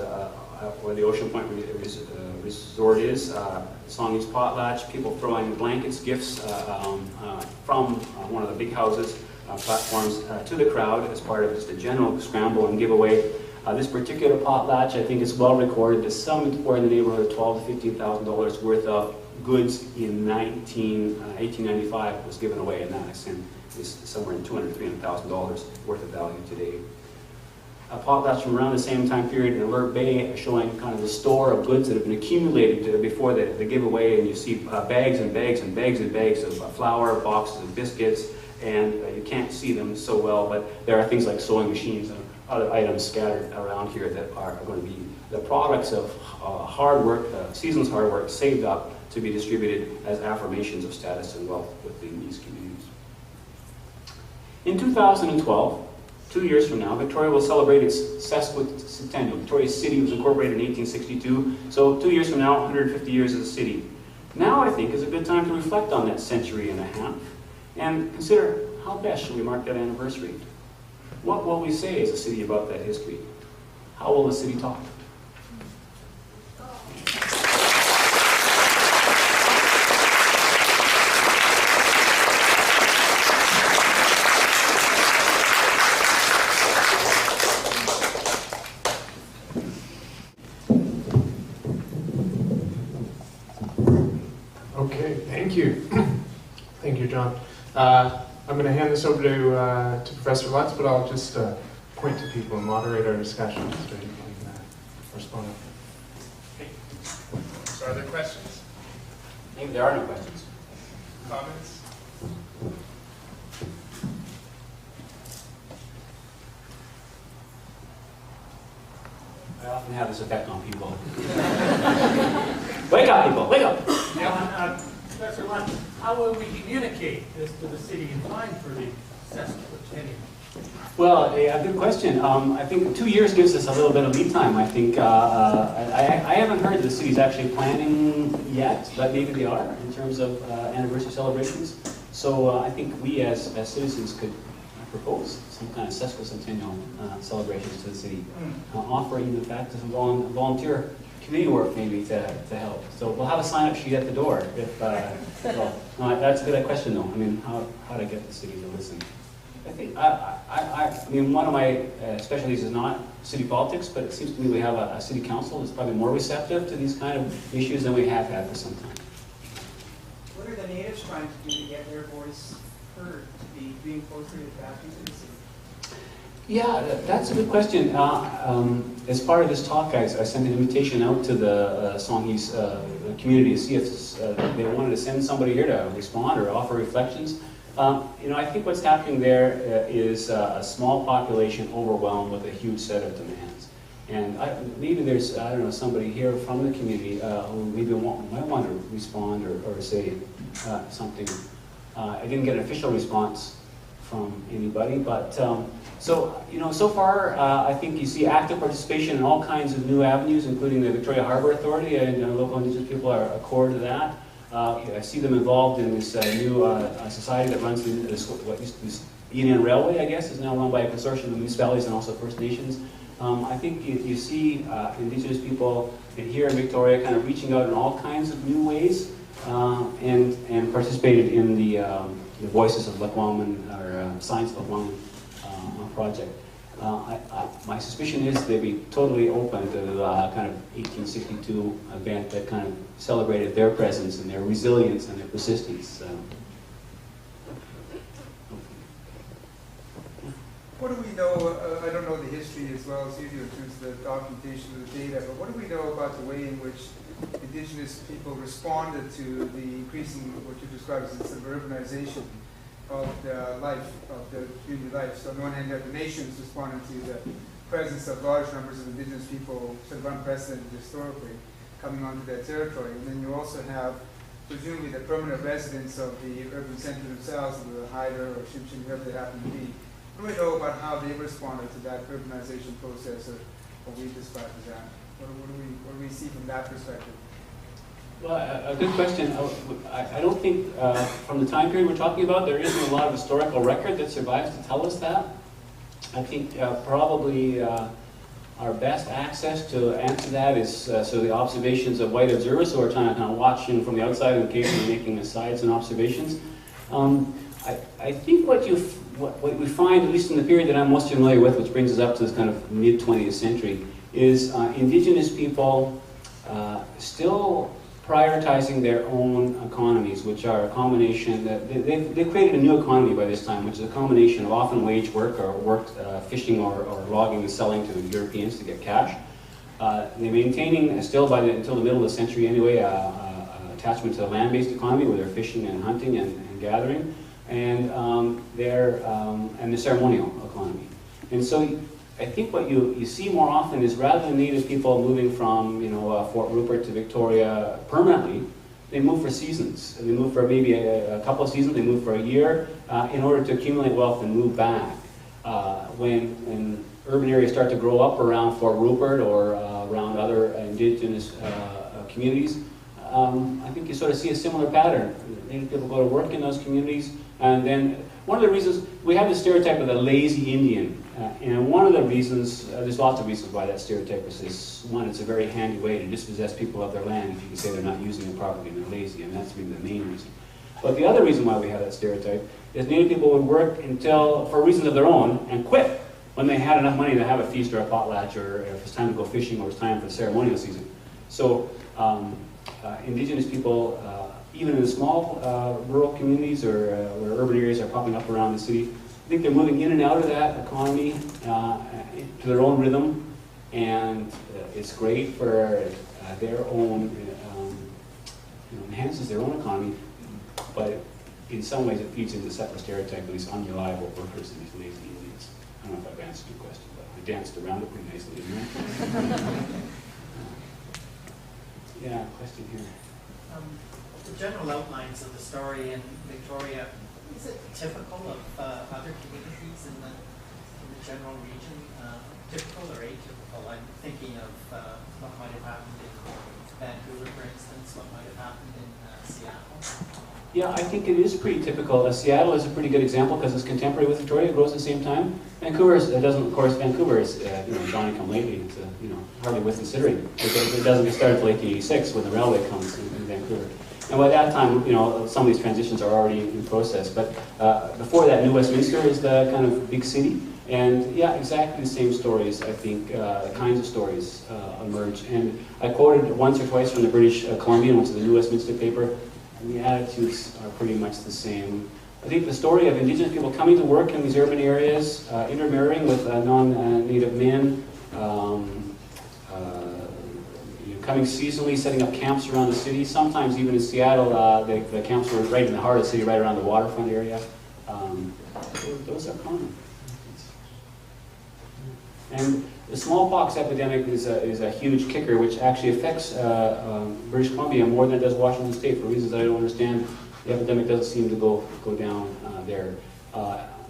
where the Ocean Point resort is, Songhees Potlatch, people throwing blankets, gifts from one of the big houses platforms to the crowd as part of just a general scramble and giveaway. This particular potlatch, I think, is well recorded. The somewhere in the neighborhood of $12,000 to $15,000 worth of goods in 1895 was given away, and that is somewhere in $200,000 to $300,000 worth of value today. A potlatch from around the same time period in Alert Bay, showing kind of the store of goods that have been accumulated before the giveaway, and you see bags and bags and bags and bags of flour, boxes of biscuits, and you can't see them so well, but there are things like sewing machines and other items scattered around here that are going to be the products of hard work, season's hard work, saved up to be distributed as affirmations of status and wealth within these communities. In 2012, 2 years from now, Victoria will celebrate its sesquicentennial. Victoria City was incorporated in 1862, so 2 years from now, 150 years as a city. Now, I think, is a good time to reflect on that century and a half and consider how best should we mark that anniversary. What will we say as a city about that history? How will the city talk? Okay, thank you. Thank you, John. I'm going to hand this over to Professor Lutz, but I'll just point to people and moderate our discussion so you can respond. Okay. So are there questions? Maybe there are no questions. Comments? I often have this effect on people. Wake up, people, wake up! Yeah, Professor Lutz, how will we communicate this to the city in time for the sesquicentennial? Well, yeah, good question. I think 2 years gives us a little bit of lead time. I think I haven't heard the city's actually planning yet, but maybe they are in terms of anniversary celebrations. So I think we as citizens could propose some kind of sesquicentennial celebrations to the city, offer even the fact some volunteer community work maybe to help. So we'll have a sign-up sheet at the door. If no, that's a good question though. I mean, how to get the city to listen. I think I mean one of my specialties is not city politics, but it seems to me we have a city council that's probably more receptive to these kind of issues than we have had for some time. What are the natives trying to do to get their voice heard, to be reincorporated back into the city? Yeah, that's a good question. As part of this talk, I sent an invitation out to the Songhees community to see if they wanted to send somebody here to respond or offer reflections. You know, I think what's happening there is a small population overwhelmed with a huge set of demands. And maybe there's, I don't know, somebody here from the community who maybe might want to respond or say something. I didn't get an official response from anybody, but so, you know, so far I think you see active participation in all kinds of new avenues, including the Victoria Harbour Authority, and local Indigenous people are core to that. I see them involved in this new society that runs what used to be Union Railway, I guess, is now run by a consortium of municipalities and also First Nations. I think you see Indigenous people here in Victoria kind of reaching out in all kinds of new ways and participated in the Voices of Lekwungen, or Science of Lekwungen project. My suspicion is they'd be totally open to kind of 1862 event that kind of celebrated their presence and their resilience and their persistence. what do we know, I don't know the history as well as you do in terms of the documentation of the data, but what do we know about the way in which Indigenous people responded to the increasing, what you described as the urbanization of the life, of the community life? So on one hand, you have the nations responding to the presence of large numbers of Indigenous people, sort of unprecedented historically, coming onto their territory. And then you also have, presumably, the permanent residents of the urban center themselves, the Haida or Tsimshian, whoever they happen to be. What do we know about how they responded to that urbanization process, or what we describe as that? What do we see from that perspective? Well, a good question. I don't think from the time period we're talking about, there isn't a lot of historical record that survives to tell us that. I think probably our best access to answer that is so the observations of white observers who are kind of watching from the outside and occasionally making asides and observations. I think what we find, at least in the period that I'm most familiar with, which brings us up to this kind of mid-20th century, is Indigenous people still prioritizing their own economies, which are a combination that they've created a new economy by this time, which is a combination of often wage work or worked fishing or logging and selling to Europeans to get cash. They're maintaining still until the middle of the century anyway, attachment to the land-based economy where they're fishing and hunting and gathering, and the ceremonial economy. And so I think what you see more often is rather than Native people moving from Fort Rupert to Victoria permanently, they move for seasons. They move for maybe a couple of seasons, they move for a year in order to accumulate wealth and move back. When urban areas start to grow up around Fort Rupert or around other Indigenous communities, I think you sort of see a similar pattern. Native people go to work in those communities, and then one of the reasons, we have the stereotype of the lazy Indian. And one of the reasons, there's lots of reasons why that stereotype is, one, it's a very handy way to dispossess people of their land if you can say they're not using it properly and they're lazy, and that's really the main reason. But the other reason why we have that stereotype is Native people would work for reasons of their own, and quit when they had enough money to have a feast or a potlatch, or if it's time to go fishing or it's time for the ceremonial season. So Indigenous people, even in the small rural communities or where urban areas are popping up around the city, I think they're moving in and out of that economy to their own rhythm, and it's great for their own, enhances their own economy, but in some ways it feeds into the separate stereotype of these unreliable workers and these lazy Indians. I don't know if I've answered your question, but I danced around it pretty nicely, didn't I? Yeah, question here. The general outlines of the story in Victoria, is it typical of other communities in the general region? Typical or atypical? I'm thinking of what might have happened in Vancouver, for instance, what might have happened in Seattle. Yeah, I think it is pretty typical. Seattle is a pretty good example because it's contemporary with Victoria, it grows at the same time. Vancouver doesn't, of course, Vancouver is Johnny come lately. It's hardly worth considering because it doesn't get started until 1886 when the railway comes in Vancouver. And by that time, some of these transitions are already in process. But before that, New Westminster is the kind of big city. And yeah, exactly the same stories, I think, kinds of stories emerge. And I quoted once or twice from the British Columbian, which is the New Westminster paper, and the attitudes are pretty much the same. I think the story of Indigenous people coming to work in these urban areas, intermarrying with non-Native men, coming seasonally, setting up camps around the city. Sometimes even in Seattle, the camps were right in the heart of the city, right around the waterfront area. Those are common. And the smallpox epidemic is a huge kicker, which actually affects British Columbia more than it does Washington State for reasons that I don't understand. The epidemic doesn't seem to go down there.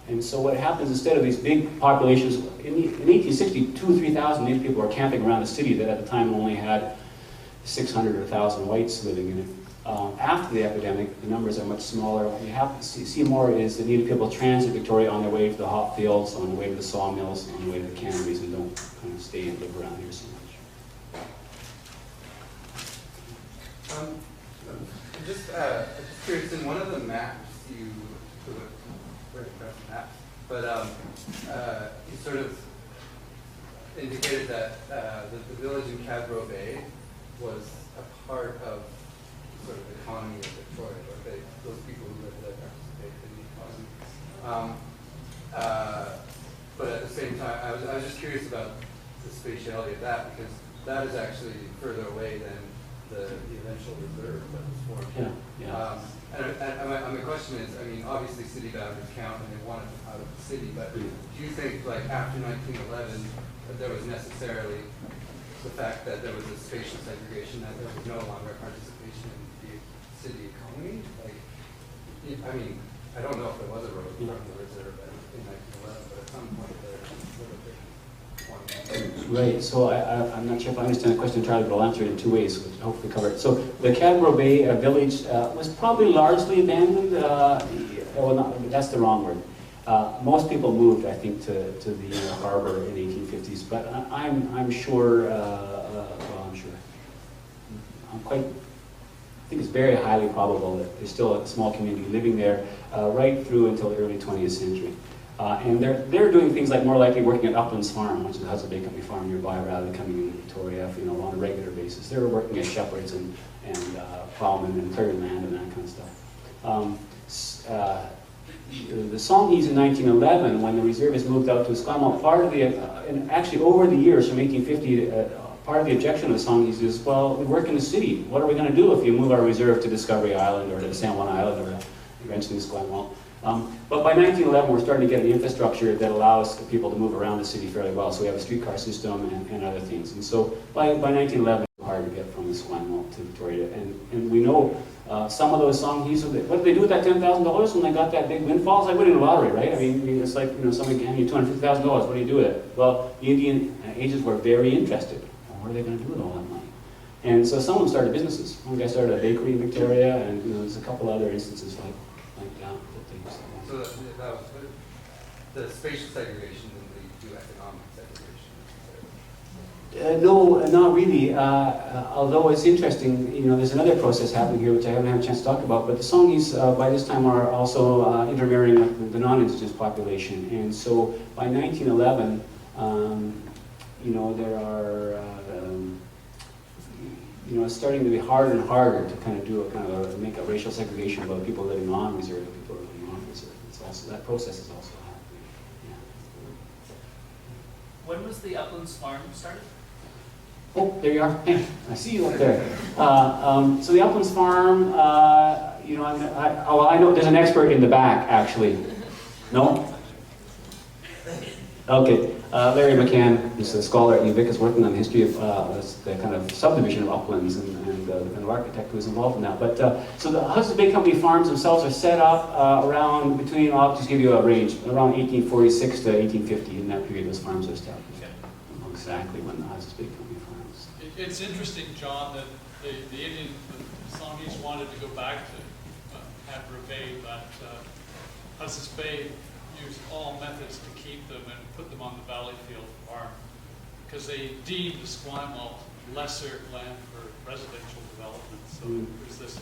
And so what happens, instead of these big populations, in 1860, 2,000 or 3,000 Native people were camping around the city that at the time only had 600 or 1,000 whites living in it. After the epidemic, the numbers are much smaller. What you have to see more is the Native people transit Victoria on their way to the hop fields, on the way to the sawmills, on the way to the canneries, and don't kind of stay and live around here so much. Just curious, in one of the maps you you sort of indicated that the village in Cadbro Bay was a part of sort of the economy of Victoria, or those people who lived there participated in the economy. I was just curious about the spatiality of that, because that is actually further away than the eventual reserve that was formed. Yeah. And my question is, I mean, obviously city boundaries count and they wanted them out of the city, but do you think, like, after 1911, that there was necessarily the fact that there was a spatial segregation, that there was no longer participation in the city economy? Like, I mean, I don't know if there was a road from the reserve in 1911, but at some point there would have been one. Right, so I'm not sure if I understand the question entirely, but I'll answer it in two ways, which hopefully cover it. So the Cadbro Bay village was probably largely abandoned. Well, not, that's the wrong word. Most people moved, I think, to the harbor in the 1850s, but I'm sure, well, I'm sure, I think it's very highly probable that there's still a small community living there right through until the early 20th century. And they're doing things like more likely working at Uplands Farm, which is the Hudson Bay Company farm nearby, rather than coming into Victoria, on a regular basis. They were working as shepherds and plowmen and clearing land and that kind of stuff. The Songhees in 1911, when the reservists moved out to Esquimalt, part of the, and actually over the years from 1850, part of the objection of the Songhees is, well, we work in the city. What are we going to do if you move our reserve to Discovery Island or to San Juan Island or eventually Esquimalt? But by 1911, we're starting to get an infrastructure that allows people to move around the city fairly well. So we have a streetcar system and other things. And so by 1911, it's hard to get from Esquimalt to Victoria. And we know some of those Songhees, what did they do with that $10,000 when they got that big windfall? It's like winning the lottery, right? I mean, it's like, somebody handing you $250,000. What do you do with it? Well, the Indian agents were very interested. Well, what are they going to do with all that money? And so some of them started businesses. One guy started a bakery in Victoria, and there's a couple other instances like that. So that was the spatial segregation and the economic segregation. No, not really. Although it's interesting, there's another process happening here which I haven't had a chance to talk about. But the Songhees by this time are also intermarrying with the non-Indigenous population, and so by 1911, there are. It's starting to be harder and harder to kind of make a racial segregation about people living on reserve and people living on reserve. That process is also happening. Yeah. When was the Uplands Farm started? Oh, there you are. Hey, I see you up there. So the Uplands Farm, I know there's an expert in the back, actually. No? Okay. Larry McCann is a scholar at UVic, is working on the history of the kind of subdivision of uplands and the kind of architect who was involved in that. But so the Hudson Bay Company farms themselves are set up around between, I'll just give you a range, around 1846 to 1850. In that period, those farms were established. Okay. I don't know exactly when the Hudson Bay Company farms. It's interesting, John, that the Songhees wanted to go back to Cadbro Bay, but Hudson's Bay used all methods to keep them and put them on the Valleyfield farm because they deemed Esquimalt lesser land for residential development. So there's this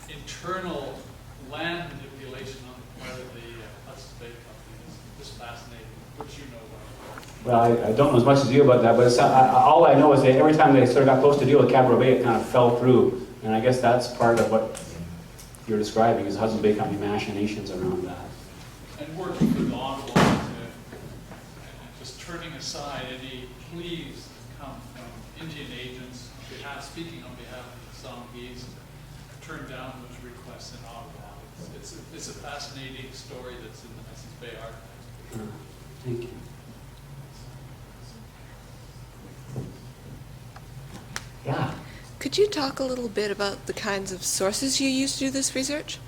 internal land manipulation on the part of the Hudson's Bay Company. It's fascinating, which you know about. Well, I don't know as much as you about that, but all I know is that every time they sort of got close to deal with Cadbro Bay, it kind of fell through. And I guess that's part of what you're describing is Hudson's Bay Company machinations around that. And working with Ottawa to just turning aside any pleas that come from Indian agents speaking on behalf of the Songhees, turned down those requests in Ottawa. It's a fascinating story that's in the Hudson's Bay archives. Thank you. Yeah. Could you talk a little bit about the kinds of sources you use to do this research?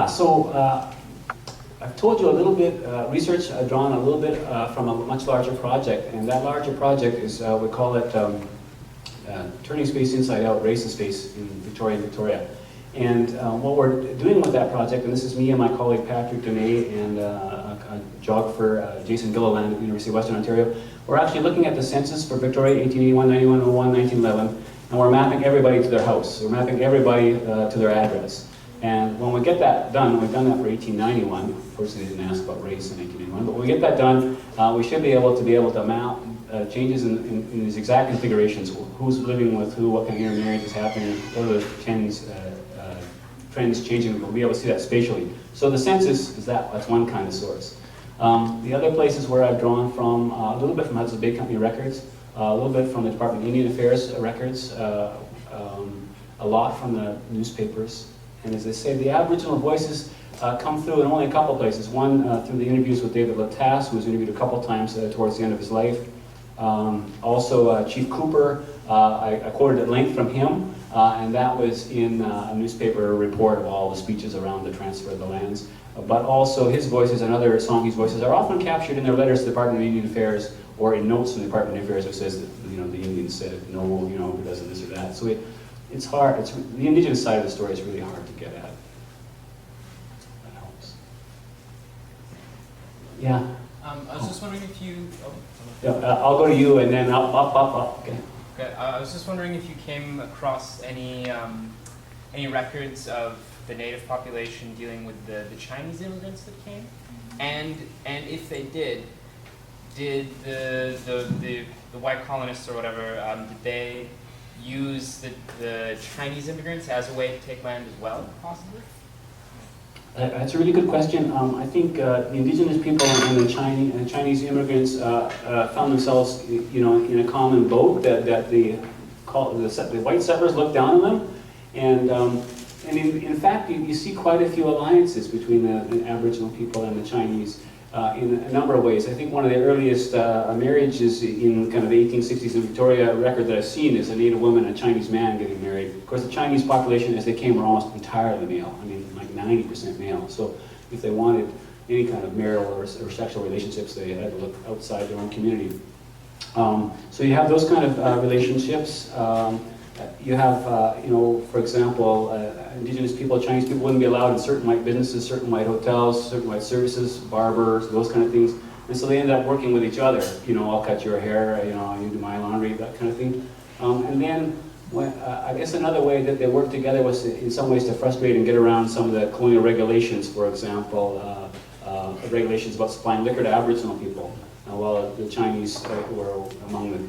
So I've told you a little bit, research I've drawn a little bit from a much larger project, and that larger project is, we call it Turning Space Inside Out, Race and Space in Victoria. And what we're doing with that project, and this is me and my colleague Patrick Demay and a geographer, Jason Gilliland at the University of Western Ontario, we're actually looking at the census for Victoria, 1881, 91, 01, 1911, and we're mapping everybody to their house. We're mapping everybody to their address. And when we get that done, we've done that for 1891. Of course, they didn't ask about race in 1881, but when we get that done, we should be able to map changes in these exact configurations. Who's living with who, what kind of intermarriage is happening, what are the trends trends changing. We'll be able to see that spatially. So the census is that's one kind of source. The other places where I've drawn from, a little bit from Hudson's Bay Company records, a little bit from the Department of Indian Affairs records, a lot from the newspapers. And as I say, the Aboriginal voices come through in only a couple places. One, through the interviews with David Latasse, who was interviewed a couple times towards the end of his life. Also, Chief Cooper, I quoted at length from him, and that was in a newspaper report of all the speeches around the transfer of the lands. But also his voices and other Songhees voices are often captured in their letters to the Department of Indian Affairs or in notes from the Department of Affairs that says that, you know, the Indians said no, you know, because of this or that. So it's hard. The Indigenous side of the story is really hard to get at. That helps. Yeah. I was just wondering if you. Oh, yeah, I'll go to you and then up. Okay. Okay. I was just wondering if you came across any records of the native population dealing with the Chinese immigrants that came, and if they did the white colonists or whatever, did they use the Chinese immigrants as a way to take land as well, possibly? That's a really good question. I think the indigenous people and the Chinese immigrants found themselves, you know, in a common boat that the white settlers looked down on them, and in fact, you see quite a few alliances between the Aboriginal people and the Chinese in a number of ways. I think one of the earliest marriages in kind of the 1860s in Victoria record that I've seen is a Native woman and a Chinese man getting married. Of course, the Chinese population, as they came, were almost entirely male. I mean, like 90% male. So if they wanted any kind of marital or sexual relationships, they had to look outside their own community. So you have those kind of relationships. You have, you know, for example, indigenous people, Chinese people wouldn't be allowed in certain white businesses, certain white hotels, certain white services, barbers, those kind of things. And so they ended up working with each other. You know, I'll cut your hair, you know, you do my laundry, that kind of thing. And then, I guess another way that they worked together was in some ways to frustrate and get around some of the colonial regulations. For example, regulations about supplying liquor to Aboriginal people. While the Chinese were among the,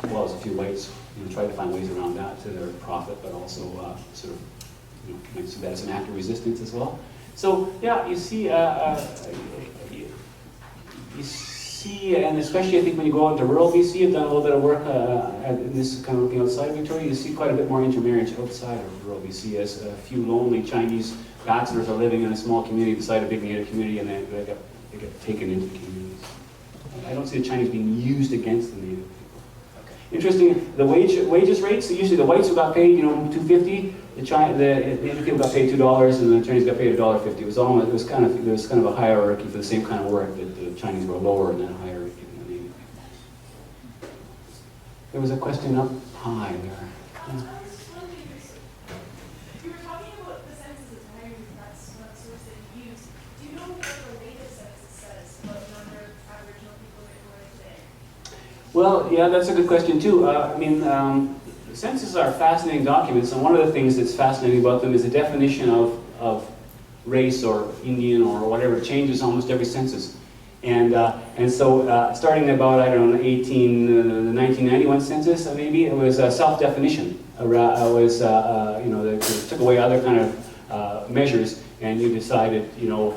as well as a few whites, you know, tried to find ways around that to their profit, but also sort of, you know, see that as an act of resistance as well. So yeah, you see, and especially I think when you go out to rural BC, you've done a little bit of work in this kind of looking outside of Victoria, you see quite a bit more intermarriage outside of rural BC as a few lonely Chinese bachelors are living in a small community beside a big Native community, and they get taken into the communities. I don't see the Chinese being used against the Native. Interesting, the wages rates, so usually the whites who got paid, you know, $2.50, the Native people got paid $2, and the Chinese got paid $1.50. It was kind of a hierarchy for the same kind of work, that the Chinese were lower in that hierarchy than the Native people. There was a question up high there. Yeah. You were talking about the census as hiring that source that you use. Do you know what the latest census says about the number of Aboriginal people that were today? Well, yeah, that's a good question too. I mean, censuses are fascinating documents, and one of the things that's fascinating about them is the definition of race or Indian or whatever changes almost every census. And so starting about, I don't know, the 1991 census, maybe, it was self-definition. It was, you know, they took away other kind of measures, and you decided, you know,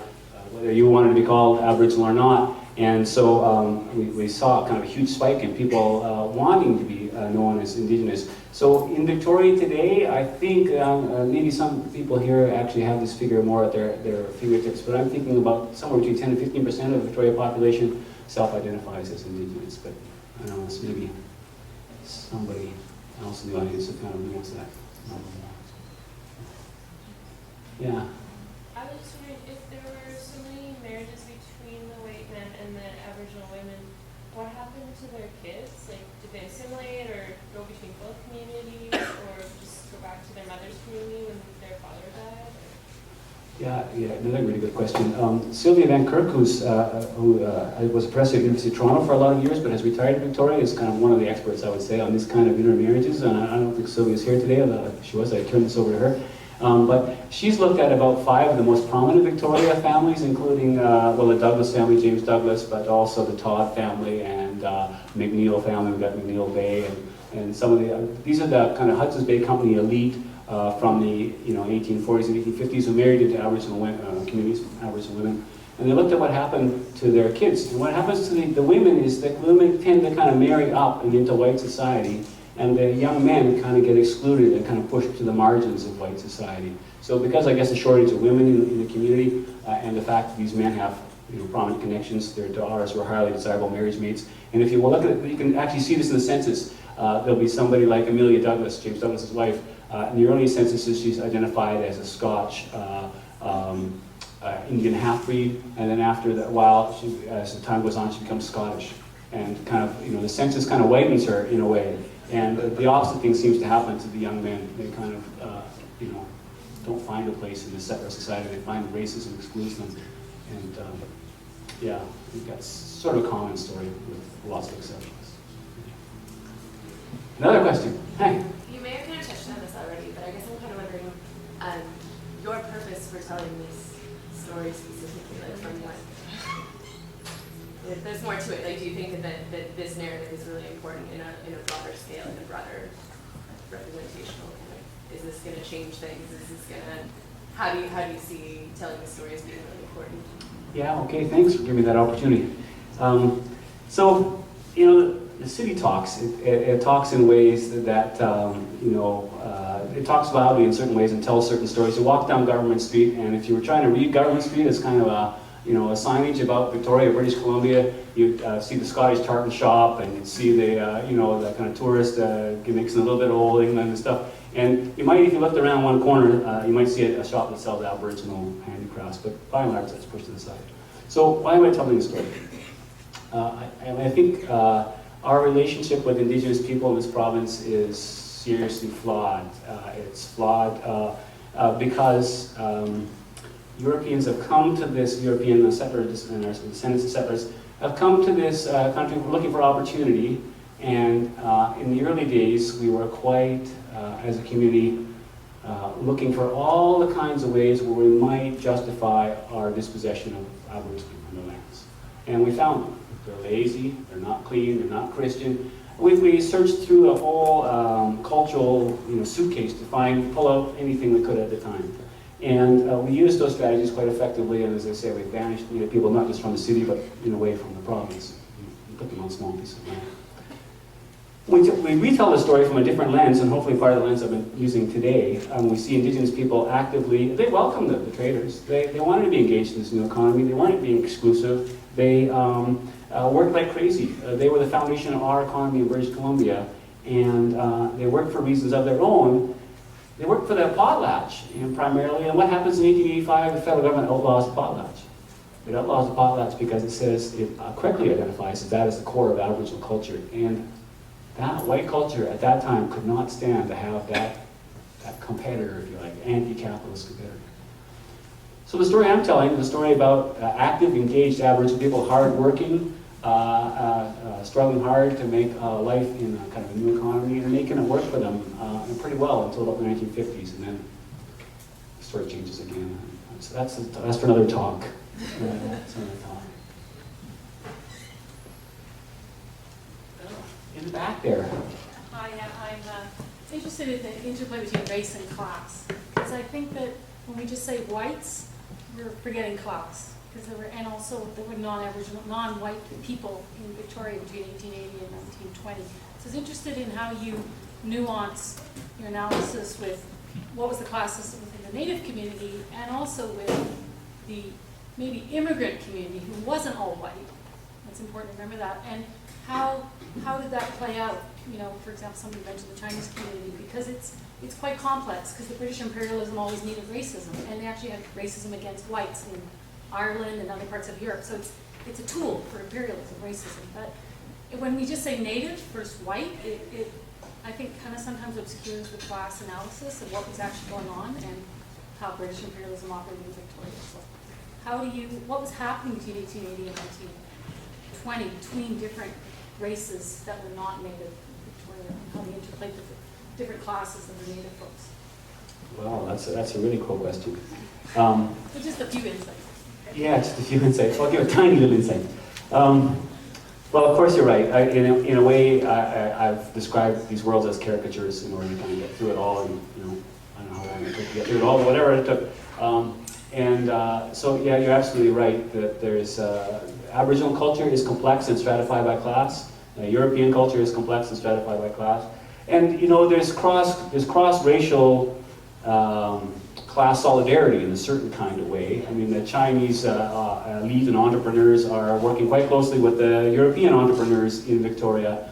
whether you wanted to be called Aboriginal or not. And so we saw kind of a huge spike in people wanting to be known as Indigenous. So in Victoria today, I think maybe some people here actually have this figure more at their fingertips, but I'm thinking about somewhere between 10 and 15% of the Victoria population self-identifies as Indigenous. But I don't know, so maybe somebody else in the audience who kind of knows that number more. Yeah. I was just wondering, if there were so many marriages between the white men and the Aboriginal women, what happened to their kids? Like, did they assimilate or go between both communities, or just go back to their mother's community when their father died? Yeah, another really good question. Sylvia Van Kirk, who was a professor at the University of Toronto for a lot of years, but has retired in Victoria, is kind of one of the experts, I would say, on this kind of intermarriages. And I don't think Sylvia's here today. If she was, I'd turn this over to her. But she's looked at about 5 of the most prominent Victoria families, including, well, the Douglas family, James Douglas, but also the Todd family and McNeil family. We've got McNeil Bay, and some of the, these are the kind of Hudson's Bay Company elite from the 1840s and 1850s who married into Aboriginal communities, Aboriginal women. And they looked at what happened to their kids. And what happens to the women is that women tend to kind of marry up and into white society, and the young men kind of get excluded and kind of pushed to the margins of white society. So because I guess the shortage of women in the community and the fact that these men have prominent connections, their daughters were highly desirable marriage mates. And if you will look at it, you can actually see this in the census. There'll be somebody like Amelia Douglas, James Douglas's wife. In the early censuses, she's identified as a Scotch Indian half-breed, and then after that while, as the time goes on, she becomes Scottish. And kind of, the census kind of whitens her in a way. And the opposite thing seems to happen to the young men. They kind of, don't find a place in the settler society. They find racism excludes them. And yeah, I think that's sort of a common story with lots of exceptions. Another question. Hi. You may have kind of touched on this already, but I guess I'm kind of wondering your purpose for telling this story specifically, like from what? If there's more to it. Like, do you think that this narrative is really important in a broader scale, in a broader representational kind of? Is this going to change things? Is this going to? How do you see telling the story as being really important? Yeah. Okay. Thanks for giving me that opportunity. So the city talks. It talks in ways that it talks loudly in certain ways and tells certain stories. You walk down Government Street, and if you were trying to read Government Street, it's kind of a signage about Victoria, British Columbia. You see the Scottish tartan shop, and you see the the kind of tourist mixing a little bit of old England and stuff. And you might, if you looked around one corner, you might see a shop that sells Aboriginal handicrafts, but by and large, that's pushed to the side. So why am I telling this story? I think our relationship with Indigenous people in this province is seriously flawed. It's flawed because Europeans have come to this, European settlers and our descendants of settlers have come to this country looking for opportunity. And in the early days, we were quite, as a community, looking for all the kinds of ways where we might justify our dispossession of Aboriginal people from the lands. And we found them. They're lazy, they're not clean, they're not Christian. We searched through the whole cultural suitcase to pull out anything we could at the time. And we used those strategies quite effectively, and as I say, we banished people not just from the city, but away from the province. We put them on small pieces of land. We retell the story from a different lens, and hopefully part of the lens I've been using today. We see Indigenous people actively, they welcome the traders. They wanted to be engaged in this new economy. They weren't being exclusive. They worked like crazy. They were the foundation of our economy in British Columbia, and they worked for reasons of their own. They worked for the potlatch, primarily. And what happens in 1885? The federal government outlaws the potlatch. It outlaws the potlatch because it says, it correctly identifies that as the core of Aboriginal culture. And that white culture at that time could not stand to have that competitor, if you like, anti-capitalist competitor. So the story I'm telling is a story about active, engaged Aboriginal people, hard-working, struggling hard to make life in a kind of a new economy, and making it work for them pretty well until about the 1950s, and then the story changes again. So that's for another talk. In the back there. Hi, I'm interested in the interplay between race and class, because I think that when we just say whites, we're forgetting class, because and also there were non-Aboriginal, non-white people in Victoria between 1880 and 1920. So I was interested in how you nuance your analysis with what was the classes within the Native community, and also with the maybe immigrant community who wasn't all white. It's important to remember that. And how did that play out? For example, somebody mentioned the Chinese community, because it's quite complex, because the British imperialism always needed racism, and they actually had racism against whites in Ireland and other parts of Europe. So it's a tool for imperialism, racism. But when we just say Native versus white, it I think kind of sometimes obscures the class analysis of what was actually going on and how British imperialism operated in Victoria. So what was happening between 1880 and 1920 between different races that were not Native Victoria, and how they interplayed with the different classes of the Native folks? Well, that's a really cool question. So just a few insights. Yeah, just a few insights. I'll give a tiny little insight. Well, of course you're right. In a way, I've described these worlds as caricatures in order to kind of get through it all. And I don't know how long it took to get through it all, but whatever it took. So yeah, you're absolutely right that there's Aboriginal culture is complex and stratified by class. European culture is complex and stratified by class. And you know, there's cross-racial class solidarity in a certain kind of way. I mean, the Chinese elite and entrepreneurs are working quite closely with the European entrepreneurs in Victoria.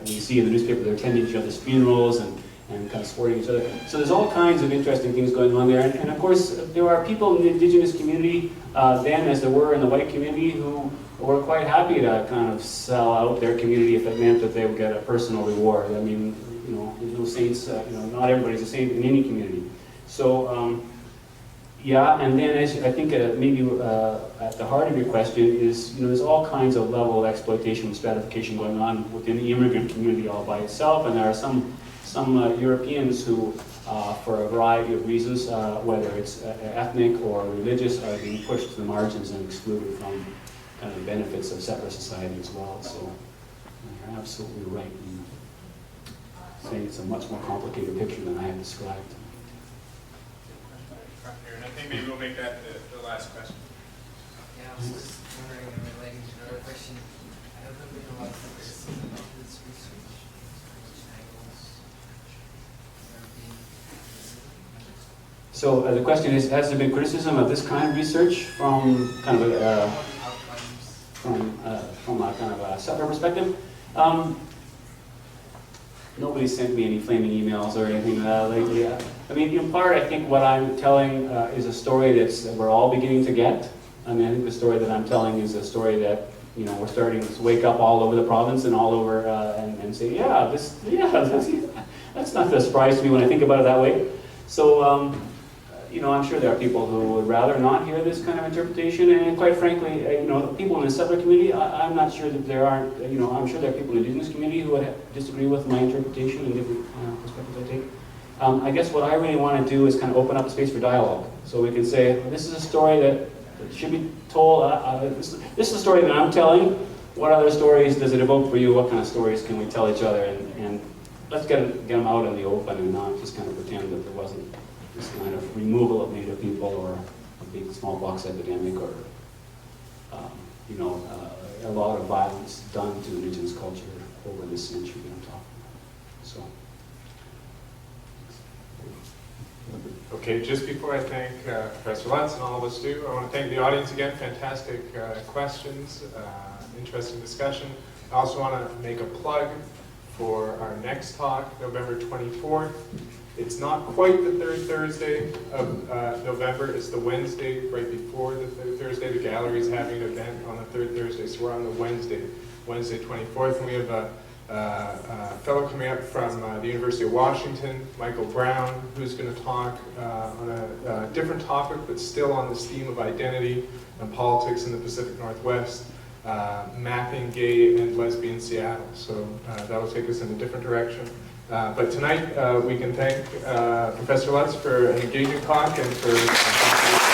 We see in the newspaper they're attending each other's funerals and kind of supporting each other. So there's all kinds of interesting things going on there. And of course, there are people in the Indigenous community then, as there were in the white community, who were quite happy to kind of sell out their community if it meant that they would get a personal reward. I mean, you know, there's no saints, you know, not everybody's a saint in any community. So, yeah, and then as I think maybe at the heart of your question is, you know, there's all kinds of level of exploitation and stratification going on within the immigrant community all by itself, and there are some Europeans who, for a variety of reasons, whether it's ethnic or religious, are being pushed to the margins and excluded from kind of the benefits of settler society as well. So you're absolutely right in saying it's a much more complicated picture than I have described. And I think maybe we'll make that the last question. Yeah, I was just wondering, relating to another question, I don't know if there's a lot of criticism of this research, which angles are being visited. So the question is, has there been criticism of this kind of research from kind of a kind of a settler perspective? Nobody sent me any flaming emails or anything lately. I mean, in part, I think what I'm telling is a story that we're all beginning to get. I mean, I think the story that I'm telling is a story that, you know, we're starting to wake up all over the province and all over and say, yeah, that's not a surprise to me when I think about it that way. So, you know, I'm sure there are people who would rather not hear this kind of interpretation, and quite frankly, you know, people in the settler community, I'm not sure that there aren't, you know, I'm sure there are people in the Indigenous community who would disagree with my interpretation and different perspectives I take. I guess what I really want to do is kind of open up a space for dialogue, so we can say, this is a story that should be told, this is a story that I'm telling, what other stories does it evoke for you, what kind of stories can we tell each other, and let's get them out in the open and not just kind of pretend that there wasn't this kind of removal of Native people or a big smallpox epidemic or, you know, a lot of violence done to Indigenous culture over this century that I'm talking about. So. Okay, just before I thank Professor Lutz and all of us do, I want to thank the audience again. Fantastic questions, interesting discussion. I also want to make a plug for our next talk, November 24th. It's not quite the third Thursday of November. It's the Wednesday right before the third Thursday. The gallery is having an event on the third Thursday, so we're on the Wednesday 24th. And we have a fellow coming up from the University of Washington, Michael Brown, who's going to talk on a different topic, but still on this theme of identity and politics in the Pacific Northwest, mapping gay and lesbian Seattle. So that'll take us in a different direction. But tonight we can thank Professor Lutz for an engaging talk and for